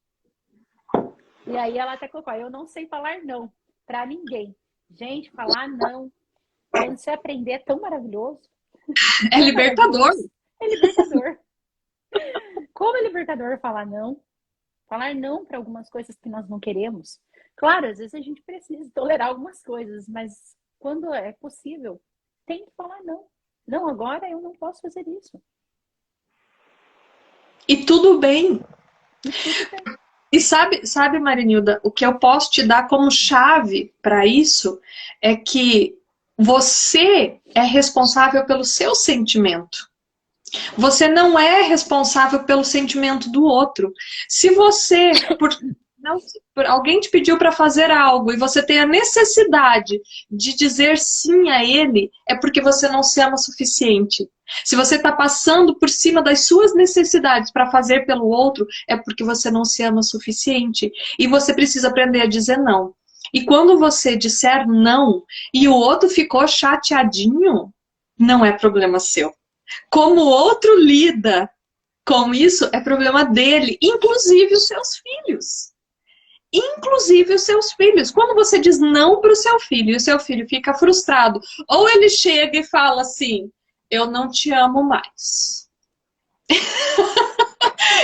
E aí ela até colocou, eu não sei falar não para ninguém. Gente, falar não, quando você aprender é tão maravilhoso. É libertador. É libertador. Como é libertador falar não? Falar não para algumas coisas que nós não queremos. Claro, às vezes a gente precisa tolerar algumas coisas, mas quando é possível, tem que falar não. Não, agora eu não posso fazer isso. E tudo bem. E tudo bem. E sabe, Marinilda, o que eu posso te dar como chave para isso é que você é responsável pelo seu sentimento. Você não é responsável pelo sentimento do outro. Se você, alguém te pediu para fazer algo e você tem a necessidade de dizer sim a ele, é porque você não se ama o suficiente. Se você está passando por cima das suas necessidades para fazer pelo outro, é porque você não se ama o suficiente. E você precisa aprender a dizer não. E quando você disser não e o outro ficou chateadinho, não é problema seu. Como o outro lida com isso, é problema dele, inclusive os seus filhos. Inclusive os seus filhos. Quando você diz não para o seu filho e o seu filho fica frustrado, ou ele chega e fala assim, eu não te amo mais.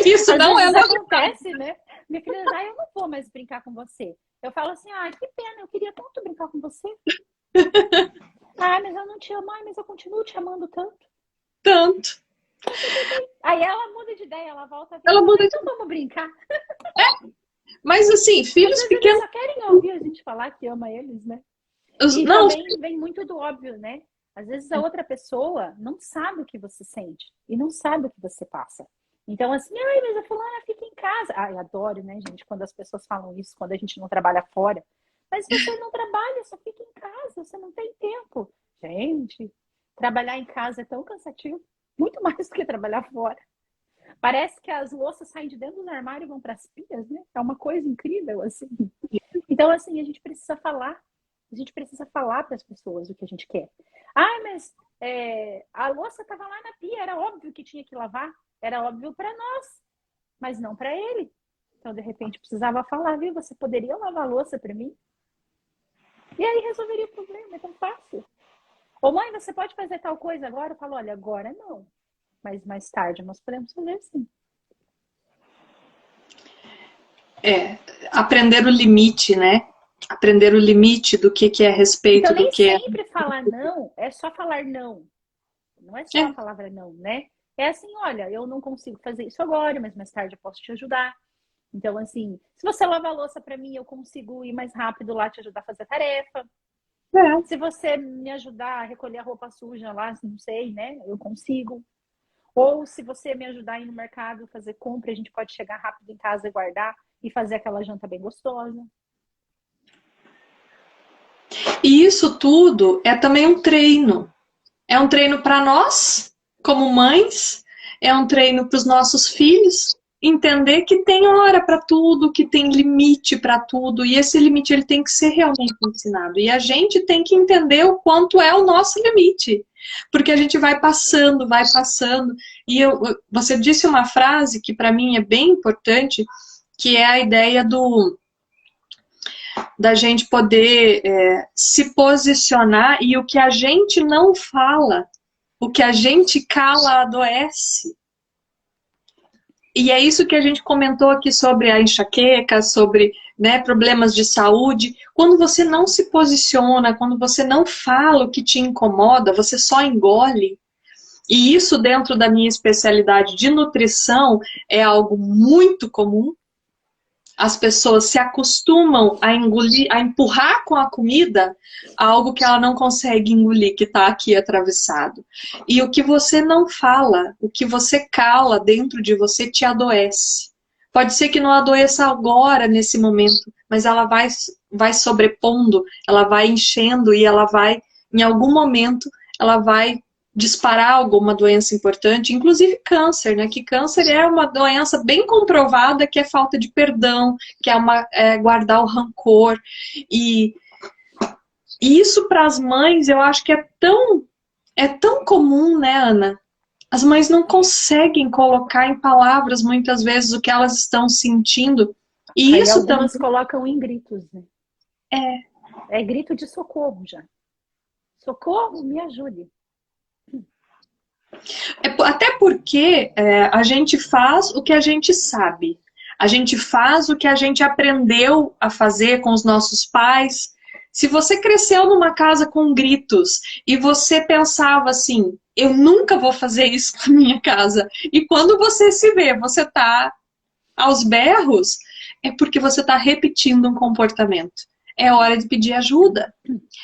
Isso às não é vezes uma acontece, né? Minha filha, eu não vou mais brincar com você. Eu falo assim, que pena, eu queria tanto brincar com você. Mas eu não te amo, mas eu continuo te amando tanto. Tanto. Aí ela muda de ideia, ela volta a Ela muda então vamos brincar. Mas assim, filhos pequenos... Eles só querem ouvir a gente falar que ama eles, né? E não, também vem muito do óbvio, né? Às vezes a outra pessoa não sabe o que você sente e não sabe o que você passa. Então assim, mas a fulana fica em casa. Eu adoro, né, gente, quando as pessoas falam isso, quando a gente não trabalha fora. Mas você não trabalha, só fica em casa, você não tem tempo. Gente, trabalhar em casa é tão cansativo, muito mais do que trabalhar fora. Parece que as louças saem de dentro do armário e vão para as pias, né? É uma coisa incrível, assim. Então, assim, a gente precisa falar. A gente precisa falar para as pessoas o que a gente quer. Mas a louça estava lá na pia, era óbvio que tinha que lavar. Era óbvio para nós, mas não para ele. Então, de repente, precisava falar, viu? Você poderia lavar a louça para mim? E aí resolveria o problema, é tão fácil. Ou, mãe, você pode fazer tal coisa agora? Eu falo, olha, agora não. Mas mais tarde nós podemos fazer sim. Aprender o limite, né? Aprender o limite do que é respeito, então, do que nem sempre falar não é só falar não. Não é só a palavra não, né? É assim, olha, eu não consigo fazer isso agora, mas mais tarde eu posso te ajudar. Então, assim, se você lavar a louça para mim, eu consigo ir mais rápido lá te ajudar a fazer a tarefa. Se você me ajudar a recolher a roupa suja lá, não sei, né? Eu consigo. Ou se você me ajudar a ir no mercado, fazer compra, a gente pode chegar rápido em casa e guardar e fazer aquela janta bem gostosa. E isso tudo é também um treino. É um treino para nós, como mães, é um treino para os nossos filhos, entender que tem hora para tudo, que tem limite para tudo, e esse limite ele tem que ser realmente ensinado. E a gente tem que entender o quanto é o nosso limite, porque a gente vai passando. E você disse uma frase que para mim é bem importante, que é a ideia da gente poder se posicionar, e o que a gente não fala, o que a gente cala adoece. E é isso que a gente comentou aqui sobre a enxaqueca, sobre né, problemas de saúde. Quando você não se posiciona, quando você não fala o que te incomoda, você só engole. E isso dentro da minha especialidade de nutrição é algo muito comum. As pessoas se acostumam a engolir, a empurrar com a comida algo que ela não consegue engolir, que está aqui atravessado. E o que você não fala, o que você cala dentro de você te adoece. Pode ser que não adoeça agora, nesse momento, mas ela vai sobrepondo, ela vai enchendo e ela vai, em algum momento, ela vai disparar alguma doença importante, inclusive câncer, né? Que câncer é uma doença bem comprovada que é falta de perdão, que é guardar o rancor. E isso para as mães, eu acho que é tão comum, né, Ana? As mães não conseguem colocar em palavras, muitas vezes, o que elas estão sentindo. E Aí isso algumas também colocam em gritos, né? É grito de socorro já. Socorro, me ajude. Até porque a gente faz o que a gente sabe. A gente faz o que a gente aprendeu a fazer com os nossos pais. Se você cresceu numa casa com gritos e você pensava assim, eu nunca vou fazer isso na minha casa. E quando você se vê, você tá aos berros, é porque você está repetindo um comportamento. É hora de pedir ajuda.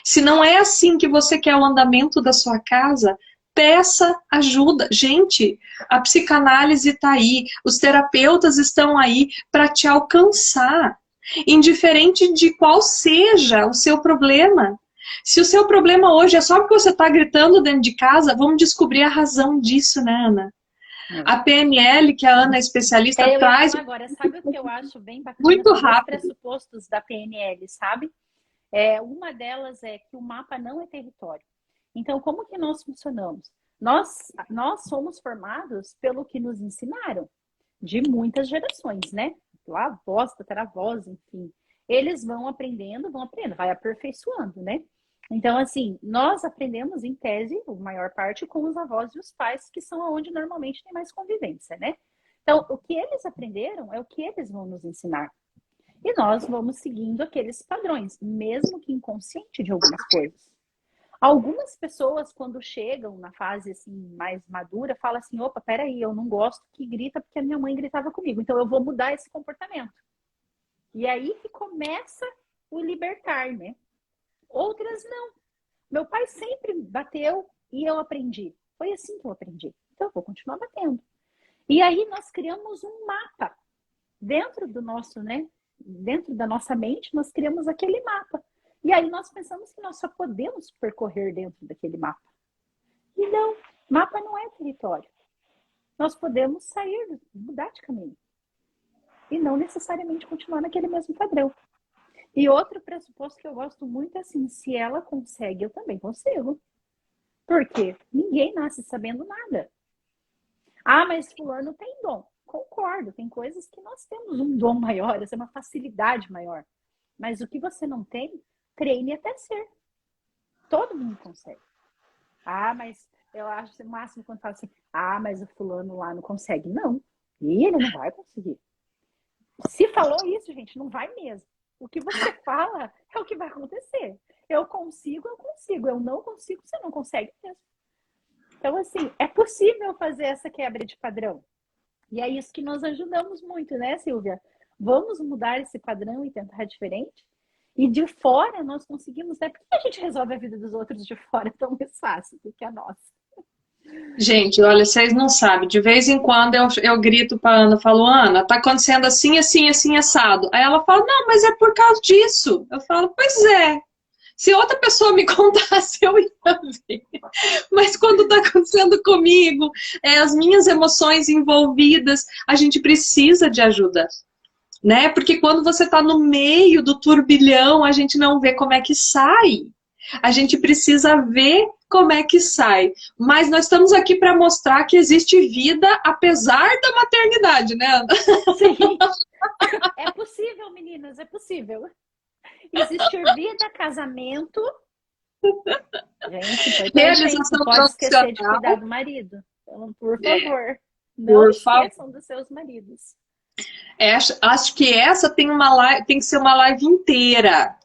Se não é assim que você quer o andamento da sua casa, peça ajuda. Gente, a psicanálise está aí, os terapeutas estão aí para te alcançar, indiferente de qual seja o seu problema. Se o seu problema hoje é só porque você está gritando dentro de casa, vamos descobrir a razão disso, né, Ana? A PNL, que a Ana é especialista, Eu ia traz falar agora, sabe o que eu acho bem bacana? muito Tem dois rápido. pressupostos da PNL, sabe? Uma delas é que o mapa não é território. Então, como que nós funcionamos? Nós somos formados pelo que nos ensinaram, de muitas gerações, né? Lá, avós, tataravós, enfim. Eles vão aprendendo, vai aperfeiçoando, né? Então, assim, nós aprendemos, em tese, a maior parte, com os avós e os pais, que são onde normalmente tem mais convivência, né? Então, o que eles aprenderam é o que eles vão nos ensinar. E nós vamos seguindo aqueles padrões, mesmo que inconsciente de algumas coisas. Algumas pessoas, quando chegam na fase assim, mais madura, falam assim, opa, peraí, eu não gosto que grita porque a minha mãe gritava comigo, então eu vou mudar esse comportamento. E aí que começa o libertar, né? Outras não. Meu pai sempre bateu e eu aprendi. Foi assim que eu aprendi. Então eu vou continuar batendo. E aí nós criamos um mapa. Dentro do nosso, né? Dentro da nossa mente, nós criamos aquele mapa. E aí nós pensamos que nós só podemos percorrer dentro daquele mapa. E não, mapa não é território. Nós podemos sair, mudar de caminho. E não necessariamente continuar naquele mesmo padrão. E outro pressuposto que eu gosto muito é assim, se ela consegue, eu também consigo. Por quê? Ninguém nasce sabendo nada. Ah, mas fulano tem dom. Concordo, tem coisas que nós temos um dom maior, essa é uma facilidade maior. Mas o que você não tem, treine até ser. Todo mundo consegue. Ah, mas eu acho o máximo quando fala assim, ah, mas o fulano lá não consegue. Não, e ele não vai conseguir. Se falou isso, gente, não vai mesmo. O que você fala é o que vai acontecer. Eu consigo. Eu não consigo, você não consegue mesmo. Então, assim, é possível fazer essa quebra de padrão. E é isso que nós ajudamos muito, né, Silvia? Vamos mudar esse padrão e tentar diferente? E de fora nós conseguimos, né? Por que a gente resolve a vida dos outros de fora tão mais fácil do que a nossa? Gente, olha, vocês não sabem, de vez em quando eu grito pra Ana, falo, Ana, tá acontecendo assim, assim, assim, assado. Aí ela fala, não, mas é por causa disso. Eu falo, pois é. Se outra pessoa me contasse, eu ia ver. Mas quando tá acontecendo comigo, as minhas emoções envolvidas, a gente precisa de ajuda. Né? Porque quando você tá no meio do turbilhão, a gente não vê como é que sai. A gente precisa ver como é que sai. Mas nós estamos aqui para mostrar que existe vida apesar da maternidade, né, Ana? Sim. É possível, meninas, é possível. Existir vida, casamento. Gente, Realização não pode esquecer de profissional. cuidar do marido. Então, por favor, não esqueçam dos seus maridos. Acho que essa tem uma live, tem que ser uma live inteira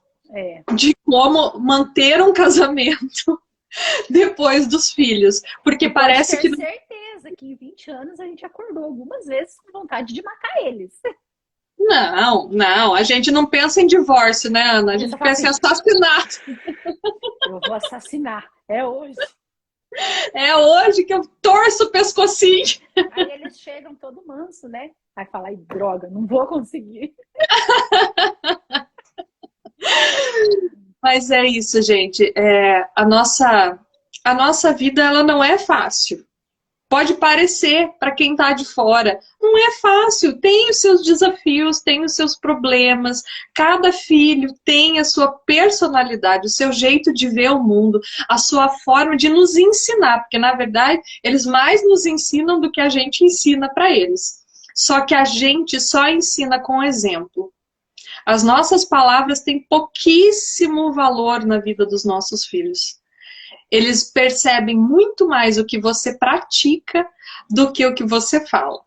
de como manter um casamento depois dos filhos. Porque parece que. Pode ter certeza que em 20 anos a gente acordou algumas vezes com vontade de matar eles. Não, a gente não pensa em divórcio, né, Ana? A gente pensa em assassinato. Eu vou assassinar, é hoje. É hoje que eu torço o pescocinho. Aí eles chegam todo manso, né? Aí fala, ai, droga, não vou conseguir. Mas é isso, gente. A nossa vida, ela não é fácil. Pode parecer para quem está de fora. Não é fácil. Tem os seus desafios, tem os seus problemas. Cada filho tem a sua personalidade, o seu jeito de ver o mundo, a sua forma de nos ensinar. Porque, na verdade, eles mais nos ensinam do que a gente ensina para eles. Só que a gente só ensina com exemplo. As nossas palavras têm pouquíssimo valor na vida dos nossos filhos. Eles percebem muito mais o que você pratica do que o que você fala.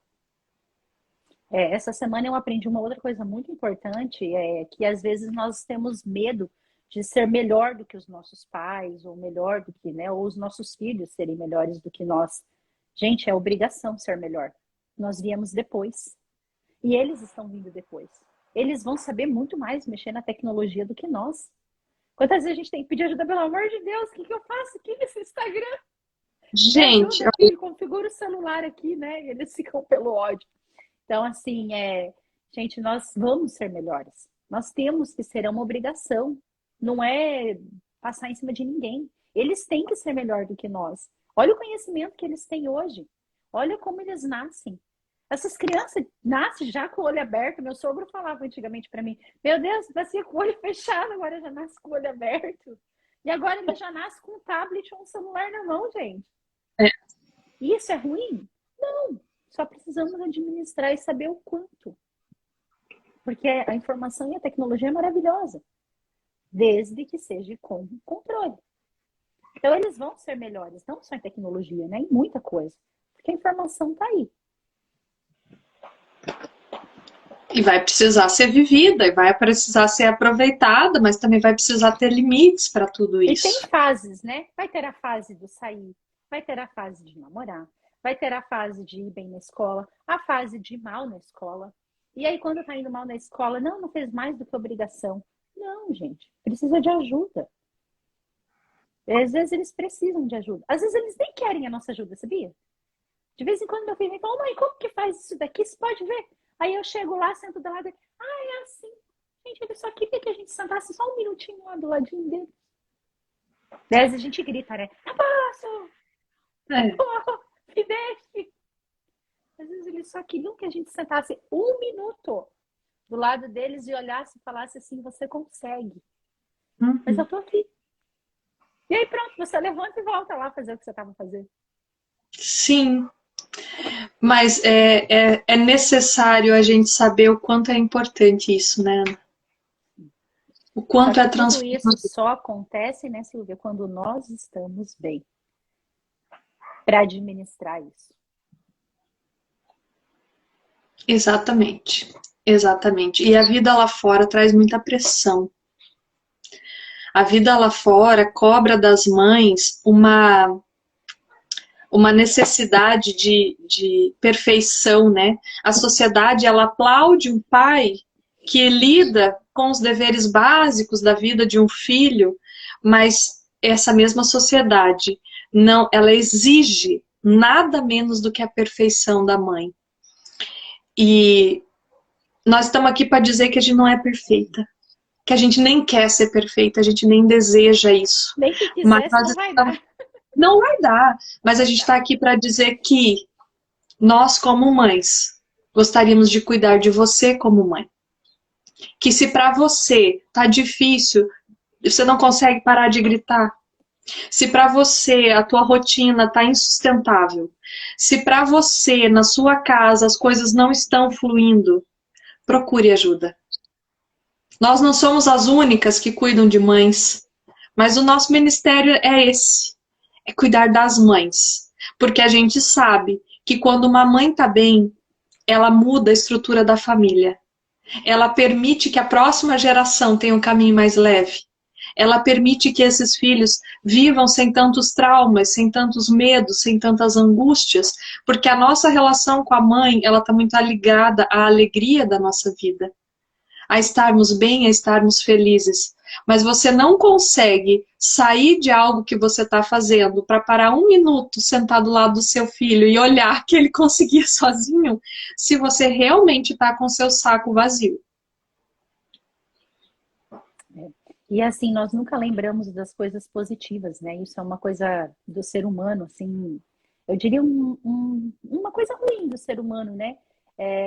Essa semana eu aprendi uma outra coisa muito importante, que às vezes nós temos medo de ser melhor do que os nossos pais, ou melhor do que, né, ou os nossos filhos serem melhores do que nós. Gente, é obrigação ser melhor. Nós viemos depois. E eles estão vindo depois. Eles vão saber muito mais mexer na tecnologia do que nós. Quantas vezes a gente tem que pedir ajuda, pelo amor de Deus, o que eu faço aqui nesse Instagram? Gente, eu configuro o celular aqui, né? E eles ficam pelo ódio. Então, assim, gente, nós vamos ser melhores. Nós temos que ser uma obrigação. Não é passar em cima de ninguém. Eles têm que ser melhor do que nós. Olha o conhecimento que eles têm hoje. Olha como eles nascem. Essas crianças nascem já com o olho aberto. Meu sogro falava antigamente para mim, meu Deus, nascia com o olho fechado, agora já nasce com o olho aberto. E agora ele já nasce com um tablet ou um celular na mão, gente. Isso é ruim? Não. Só precisamos administrar e saber o quanto. Porque a informação e a tecnologia é maravilhosa. Desde que seja com controle. Então eles vão ser melhores, não só em tecnologia, né? Em muita coisa. Porque a informação está aí. E vai precisar ser vivida, e vai precisar ser aproveitada, mas também vai precisar ter limites para tudo isso. E tem fases, né? Vai ter a fase do sair, vai ter a fase de namorar, vai ter a fase de ir bem na escola, a fase de ir mal na escola. E aí, quando tá indo mal na escola, não fez mais do que obrigação. Não, gente, precisa de ajuda. Às vezes eles precisam de ajuda. Às vezes eles nem querem a nossa ajuda, sabia? De vez em quando meu filho me fala, mãe, como que faz isso daqui? Você pode ver? Aí eu chego lá, sento do lado dele. É assim. Gente, ele só queria que a gente sentasse só um minutinho lá do ladinho dele. Às vezes a gente grita, né? Eu posso! Me deixe! Às vezes eles só queriam que a gente sentasse um minuto do lado deles e olhasse e falasse assim, você consegue. Mas eu tô aqui. E aí pronto, você levanta e volta lá fazer o que você estava fazendo. Sim. Mas é necessário a gente saber o quanto é importante isso, né, Ana? O quanto é transformador. Tudo isso só acontece, né, Silvia, quando nós estamos bem para administrar isso. Exatamente, exatamente. E a vida lá fora traz muita pressão. A vida lá fora cobra das mães uma necessidade de perfeição, né? A sociedade, ela aplaude um pai que lida com os deveres básicos da vida de um filho, mas essa mesma sociedade, não, ela exige nada menos do que a perfeição da mãe. E nós estamos aqui para dizer que a gente não é perfeita, que a gente nem quer ser perfeita, a gente nem deseja isso. Nem que quiser, mas não vai dar. Não vai dar, mas a gente está aqui para dizer que nós, como mães, gostaríamos de cuidar de você como mãe. Que se para você tá difícil, você não consegue parar de gritar. Se para você a tua rotina tá insustentável, se para você na sua casa as coisas não estão fluindo, procure ajuda. Nós não somos as únicas que cuidam de mães, mas o nosso ministério é esse. É cuidar das mães. Porque a gente sabe que quando uma mãe tá bem, ela muda a estrutura da família. Ela permite que a próxima geração tenha um caminho mais leve. Ela permite que esses filhos vivam sem tantos traumas, sem tantos medos, sem tantas angústias, porque a nossa relação com a mãe, ela está muito ligada à alegria da nossa vida, a estarmos bem, a estarmos felizes. Mas você não consegue sair de algo que você está fazendo para parar um minuto sentado do lado do seu filho e olhar que ele conseguia sozinho, se você realmente está com o seu saco vazio. E assim, nós nunca lembramos das coisas positivas, né? Isso é uma coisa do ser humano, assim, eu diria uma coisa ruim do ser humano, né?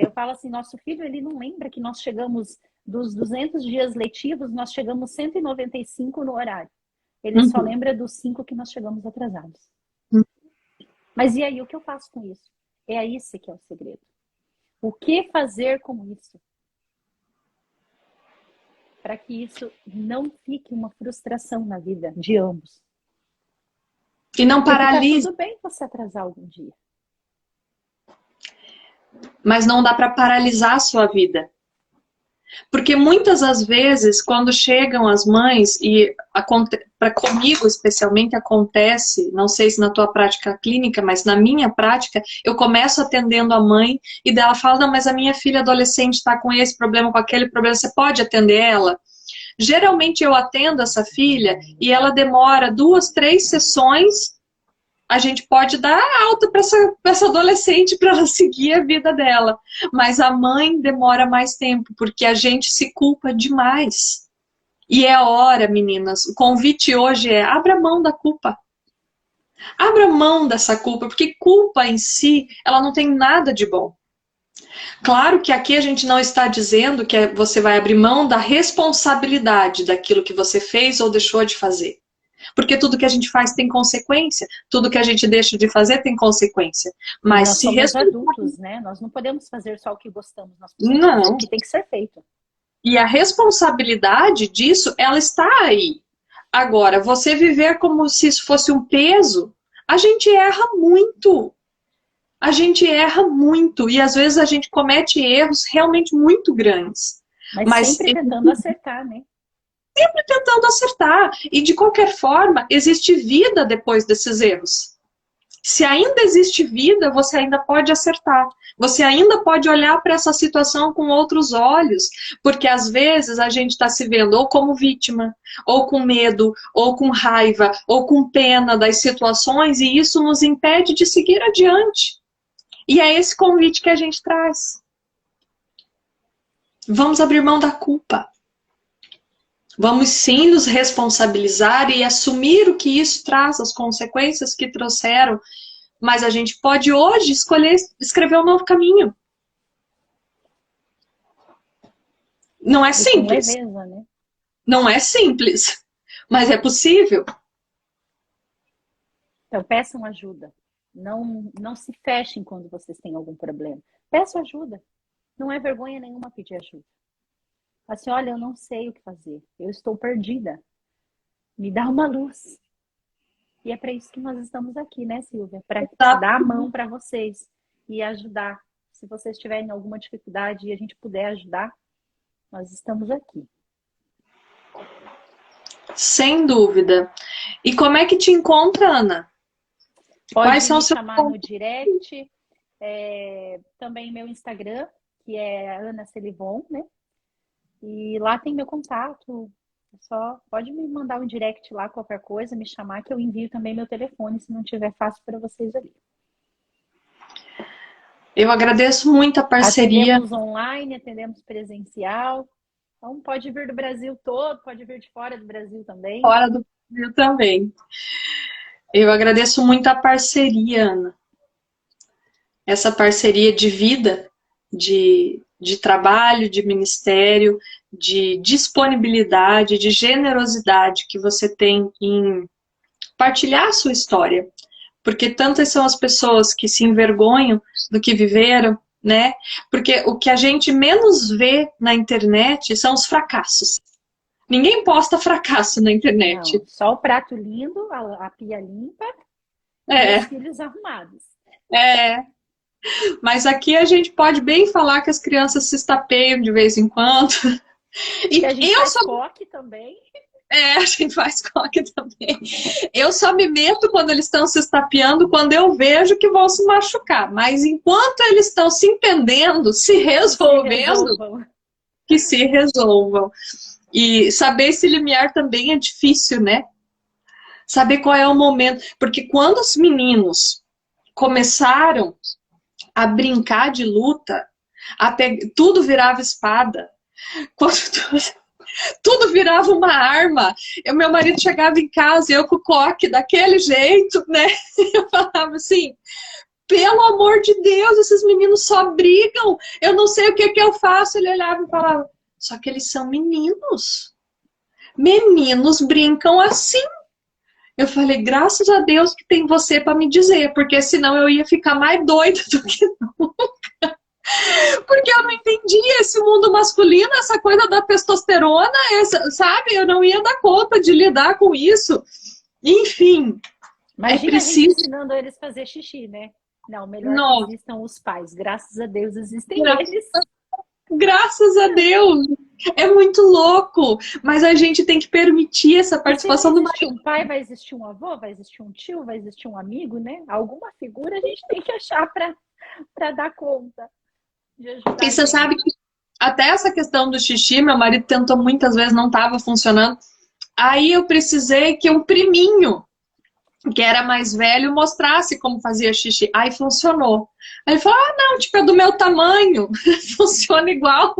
Eu falo assim, nosso filho, ele não lembra que nós chegamos dos 200 dias letivos, nós chegamos 195 no horário. Ele só lembra dos 5 que nós chegamos atrasados. Mas e aí, o que eu faço com isso? É esse que é o segredo. O que fazer com isso? Para que isso não fique uma frustração na vida de ambos. E não paralise. Tá tudo bem você atrasar algum dia. Mas não dá para paralisar a sua vida. Porque muitas das vezes, quando chegam as mães, e para comigo especialmente acontece, não sei se na tua prática clínica, mas na minha prática, eu começo atendendo a mãe e dela fala, não, mas a minha filha adolescente está com esse problema, com aquele problema, você pode atender ela? Geralmente eu atendo essa filha e ela demora 2, 3 sessões, a gente pode dar alta para essa adolescente para ela seguir a vida dela. Mas a mãe demora mais tempo, porque a gente se culpa demais. E é hora, meninas, o convite hoje é abra mão da culpa. Abra mão dessa culpa, porque culpa em si, ela não tem nada de bom. Claro que aqui a gente não está dizendo que você vai abrir mão da responsabilidade daquilo que você fez ou deixou de fazer. Porque tudo que a gente faz tem consequência, tudo que a gente deixa de fazer tem consequência. Mas nós se somos adultos, né? Nós não podemos fazer só o que gostamos, nós precisamos não. fazer o que tem que ser feito. E a responsabilidade disso, ela está aí. Agora, você viver como se isso fosse um peso, a gente erra muito. A gente erra muito. E às vezes a gente comete erros realmente muito grandes. Mas sempre tentando acertar, né? Sempre tentando acertar. E de qualquer forma, existe vida depois desses erros. Se ainda existe vida, você ainda pode acertar. Você ainda pode olhar para essa situação com outros olhos. Porque às vezes a gente está se vendo ou como vítima, ou com medo, ou com raiva, ou com pena das situações, e isso nos impede de seguir adiante. E é esse convite que a gente traz. Vamos abrir mão da culpa. Vamos sim nos responsabilizar e assumir o que isso traz, as consequências que trouxeram. Mas a gente pode hoje escolher escrever um novo caminho. Não é simples. Com leveza, né? Não é simples, mas é possível. Então peçam ajuda. Não se fechem quando vocês têm algum problema. Peçam ajuda. Não é vergonha nenhuma pedir ajuda. Assim, olha, eu não sei o que fazer. Eu estou perdida. Me dá uma luz. E é para isso que nós estamos aqui, né, Silvia? Para dar a mão para vocês e ajudar. Se vocês tiverem alguma dificuldade e a gente puder ajudar, nós estamos aqui. Sem dúvida. E como é que te encontra, Ana? Pode me chamar no direct. Também meu Instagram, que é Ana Selivon, né? E lá tem meu contato. Só pode me mandar um direct lá, qualquer coisa, me chamar, que eu envio também meu telefone, se não tiver fácil para vocês ali. Eu agradeço muito a parceria. Atendemos online, atendemos presencial. Então pode vir do Brasil todo, pode vir de fora do Brasil também. Fora do Brasil também. Eu agradeço muito a parceria, Ana. Essa parceria de vida, de trabalho, de ministério, de disponibilidade, de generosidade que você tem em partilhar a sua história. Porque tantas são as pessoas que se envergonham do que viveram, né? Porque o que a gente menos vê na internet são os fracassos. Ninguém posta fracasso na internet. Não, só o prato lindo, a pia limpa e os filhos arrumados. Mas aqui a gente pode bem falar que as crianças se estapeiam de vez em quando. E E a gente eu faz só coque também. a gente faz coque também. Eu só me meto quando eles estão se estapeando, quando eu vejo que vão se machucar. Mas enquanto eles estão se entendendo, se Se resolvendo, resolvam. que se resolvam. E saber esse limiar também é difícil, né? Saber qual é o momento. Porque quando os meninos começaram a brincar de luta, tudo virava espada. Quando tudo virava uma arma. Meu marido chegava em casa e eu com o coque daquele jeito, né? Eu falava assim, pelo amor de Deus, esses meninos só brigam. Eu não sei o que que eu faço. Ele olhava e falava, só que eles são meninos. Meninos brincam assim. Eu falei, graças a Deus que tem você para me dizer, porque senão eu ia ficar mais doida do que porque eu não entendia esse mundo masculino, essa coisa da testosterona, sabe? Eu não ia dar conta de lidar com isso. Enfim, Imagina a gente preciso. ensinando eles a fazer xixi, né? Não, melhor que Não, existam os pais. Graças a Deus existem eles. graças a Deus. É muito louco, mas a gente tem que permitir essa E se não participação do existir marido. um pai, vai existir um avô, vai existir um tio, vai existir um amigo, né? Alguma figura a gente tem que achar para dar conta de ajudar E a você gente. sabe que até essa questão do xixi, meu marido tentou muitas vezes, não estava funcionando. Aí eu precisei que um priminho que era mais velho, mostrasse como fazia xixi. Aí funcionou. Aí ele falou, ah, não, tipo, é do meu tamanho. Funciona igual.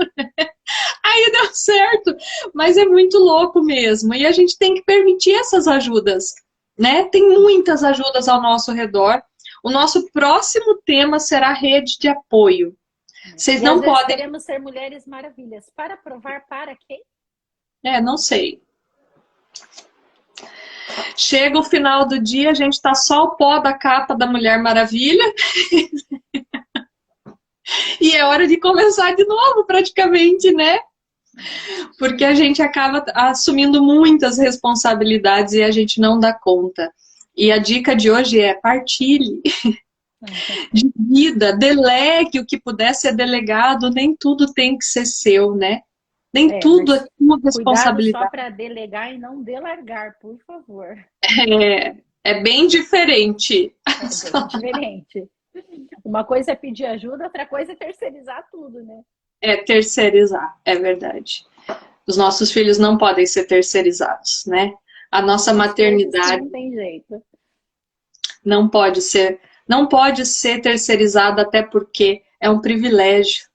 Aí deu certo. Mas é muito louco mesmo. E a gente tem que permitir essas ajudas, né? Tem muitas ajudas ao nosso redor. O nosso próximo tema será rede de apoio. Vocês E às não vezes podem... queremos ser mulheres maravilhas. Para provar para quem? Não sei. Chega o final do dia, a gente tá só o pó da capa da Mulher Maravilha. E é hora de começar de novo, praticamente, né? Porque a gente acaba assumindo muitas responsabilidades e a gente não dá conta. E a dica de hoje é partilhe, divida, delegue o que puder ser delegado, nem tudo tem que ser seu, né? Nem tudo é Mas sua cuidado só responsabilidade. para delegar e não delargar, por favor. É bem diferente. É bem diferente. Uma coisa é pedir ajuda, outra coisa é terceirizar tudo, né? É terceirizar, é verdade. Os nossos filhos não podem ser terceirizados, né? A nossa As coisas que maternidade não tem jeito. não pode ser, não pode ser terceirizada, até porque é um privilégio.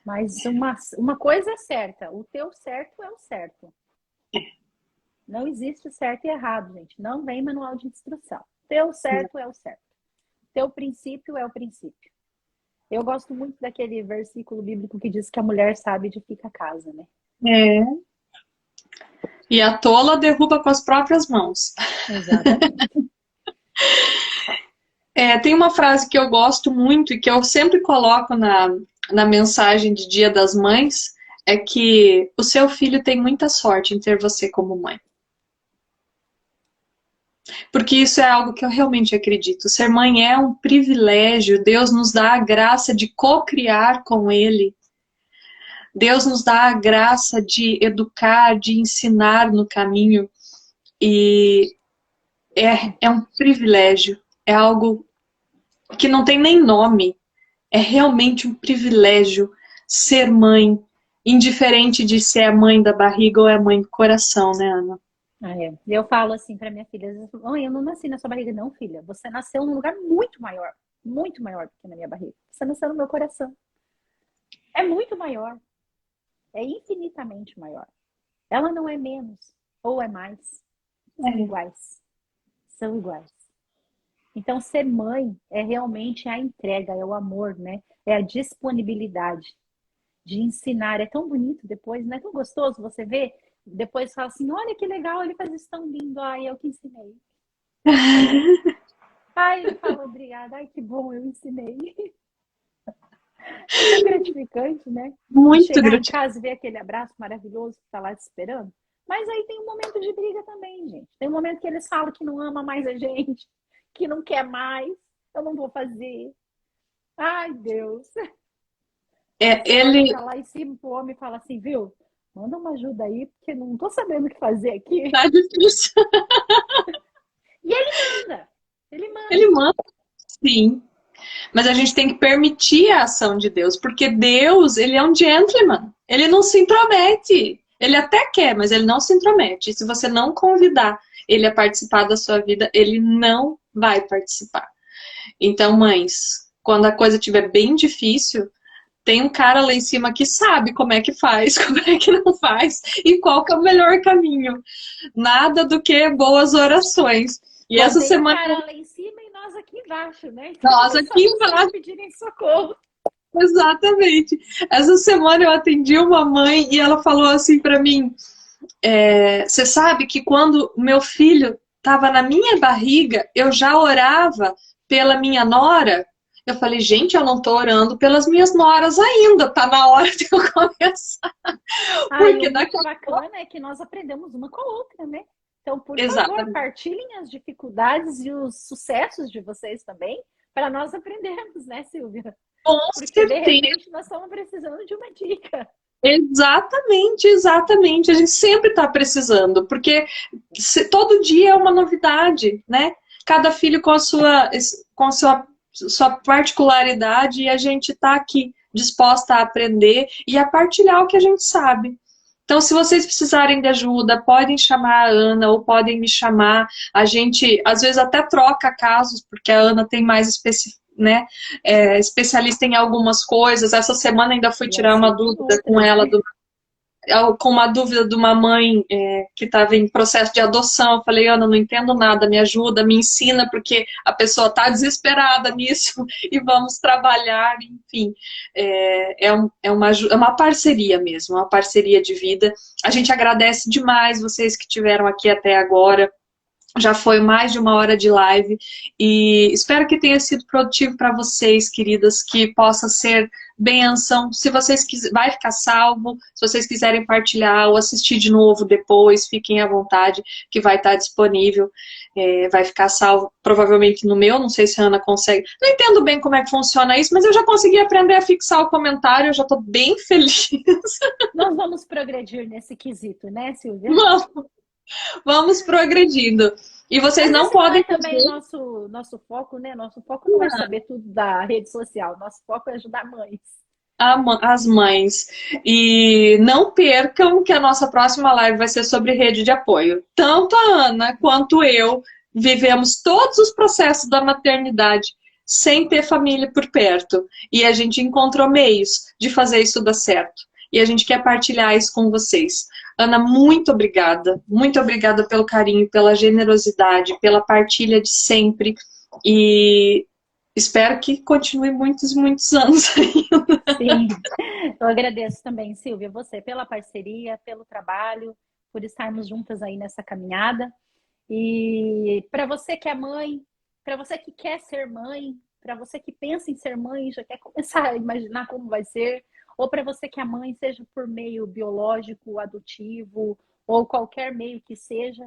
Mas uma coisa é certa, o teu certo é o certo. Não existe certo e errado, gente. Não vem manual de instrução. Teu certo é o certo. Teu princípio é o princípio. Eu gosto muito daquele versículo bíblico que diz que a mulher sabe de fica a casa, né? É. E a tola derruba com as próprias mãos. Exatamente. Tem uma frase que eu gosto muito e que eu sempre coloco na mensagem de Dia das Mães, é que o seu filho tem muita sorte em ter você como mãe. Porque isso é algo que eu realmente acredito. Ser mãe é um privilégio. Deus nos dá a graça de co-criar com Ele. Deus nos dá a graça de educar, de ensinar no caminho. E é um privilégio. É algo que não tem nem nome. É realmente um privilégio ser mãe, indiferente de se é mãe da barriga ou é mãe do coração, né, Ana? Eu falo assim para minha filha, às vezes, mãe, eu não nasci na sua barriga, não, filha. Você nasceu num lugar muito maior do que na minha barriga. Você nasceu no meu coração. É muito maior. É infinitamente maior. Ela não é menos ou é mais. São iguais. São iguais. Então, ser mãe é realmente a entrega, é o amor, né? É a disponibilidade de ensinar. É tão bonito depois, não é tão gostoso você ver? Depois fala assim, olha que legal, ele faz isso tão lindo. Ai, eu que ensinei. Ai, ele fala obrigada. Ai, que bom, eu ensinei. É tão gratificante, né? Muito Chegar em gratificante. casa e ver aquele abraço maravilhoso que tá lá te esperando. Mas aí tem um momento de briga também, gente. Tem um momento que eles falam que não ama mais a gente, que não quer mais. eu não vou fazer. Ai, Deus. Você olha Ele pra lá em cima pro homem e fala assim, viu? Manda uma ajuda aí, porque não tô sabendo o que fazer aqui. tá difícil. E ele manda. Ele Ele manda. manda, sim. Mas a gente tem que permitir a ação de Deus, porque Deus, ele é um gentleman. Ele não se intromete. Ele até quer, mas ele não se intromete. E se você não convidar ele a participar da sua vida, ele não vai participar. Então, mães, quando a coisa estiver bem difícil, tem um cara lá em cima que sabe como é que faz, como é que não faz e qual que é o melhor caminho. Nada do que boas orações. E Bom, essa tem um semana cara lá em cima e nós aqui embaixo, né? Então nós é só aqui vocês pedirem socorro. exatamente. Essa semana eu atendi uma mãe e ela falou assim para mim: você sabe que quando meu filho estava na minha barriga, eu já orava pela minha nora? Eu falei, gente, eu não estou orando pelas minhas noras ainda, tá na hora de eu começar. Ah, e Porque o muito daqui a pouco. bacana é que nós aprendemos uma com a outra, né? Então, por favor, Exatamente. partilhem as dificuldades e os sucessos de vocês também, para nós aprendermos, né, Silvia? Com Porque de certeza. repente nós estamos precisando de uma dica. Exatamente, exatamente. A gente sempre está precisando, porque todo dia é uma novidade, né? Cada filho com a sua particularidade e a gente está aqui disposta a aprender e a partilhar o que a gente sabe. Então, se vocês precisarem de ajuda, podem chamar a Ana ou podem me chamar. A gente, às vezes, até troca casos, porque a Ana tem mais né, especialista em algumas coisas. Essa semana ainda fui E a tirar uma Silvia em dúvida com outras, ela né? com uma dúvida de uma mãe que estava em processo de adoção. Eu falei, Ana, não entendo nada, me ajuda, me ensina, porque a pessoa está desesperada nisso e vamos trabalhar, enfim. É uma parceria mesmo, uma parceria de vida. A gente agradece demais vocês que estiveram aqui até agora. Já foi mais de 1 hora de live e espero que tenha sido produtivo para vocês, queridas, que possa ser bênção. Se vocês quiserem, vai ficar salvo. Se vocês quiserem partilhar ou assistir de novo depois, fiquem à vontade, que vai estar disponível. Vai ficar salvo provavelmente no meu, não sei se a Ana consegue. Não entendo bem como é que funciona isso, mas eu já consegui aprender a fixar o comentário, eu já estou bem feliz. Nós vamos progredir nesse quesito, né, Silvia? Vamos progredindo. E vocês Mas não esse não podem é também fazer nosso foco, né? Nosso foco não é saber tudo da rede social. Nosso foco é ajudar mães. as mães. E não percam que a nossa próxima live vai ser sobre rede de apoio. Tanto a Ana quanto eu vivemos todos os processos da maternidade sem ter família por perto. E a gente encontrou meios de fazer isso dar certo. E a gente quer partilhar isso com vocês. Ana, muito obrigada. Muito obrigada pelo carinho, pela generosidade, pela partilha de sempre. E espero que continue muitos, muitos anos ainda. Sim, eu agradeço também, Silvia, você pela parceria, pelo trabalho, por estarmos juntas aí nessa caminhada. E para você que é mãe, para você que quer ser mãe, para você que pensa em ser mãe e já quer começar a imaginar como vai ser, ou para você que é mãe, seja por meio biológico, adotivo, ou qualquer meio que seja,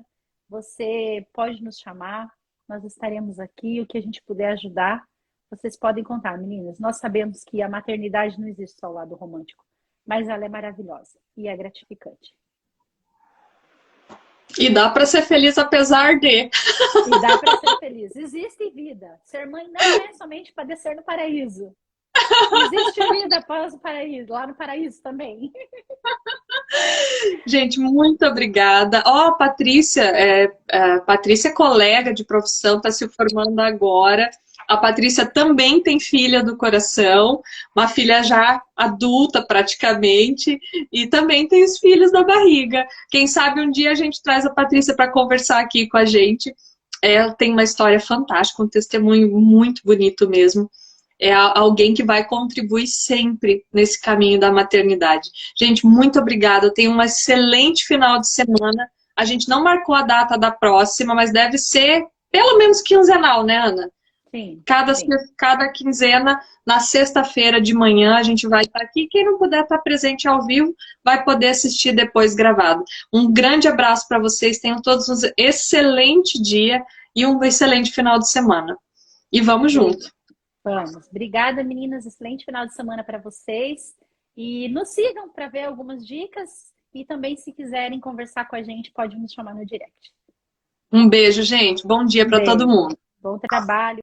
você pode nos chamar, nós estaremos aqui, o que a gente puder ajudar. Vocês podem contar, meninas. Nós sabemos que a maternidade não existe só o lado romântico, mas ela é maravilhosa e é gratificante. E dá para ser feliz apesar de. E dá para ser feliz. Existe vida. Ser mãe não é somente padecer no paraíso. Existe vida após o paraíso, lá no paraíso também. Gente, muito obrigada. Ó, a Patrícia é colega de profissão, está se formando agora. A Patrícia também tem filha do coração, uma filha já adulta praticamente, e também tem os filhos da barriga. Quem sabe um dia a gente traz a Patrícia para conversar aqui com a gente. Ela tem uma história fantástica, um testemunho muito bonito mesmo. É alguém que vai contribuir sempre nesse caminho da maternidade. Gente, muito obrigada. Tenha um excelente final de semana. A gente não marcou a data da próxima, mas deve ser pelo menos quinzenal, né, Ana? Sim, Cada, sim. cada quinzena, na sexta-feira de manhã, a gente vai estar aqui. Quem não puder estar presente ao vivo, vai poder assistir depois gravado. Um grande abraço para vocês. Tenham todos um excelente dia e um excelente final de semana. E vamos junto. Vamos. Obrigada, meninas. Excelente final de semana para vocês. E nos sigam para ver algumas dicas. E também, se quiserem conversar com a gente, pode nos chamar no direct. Um beijo, gente. Bom dia para todo Beijo. mundo. Bom trabalho.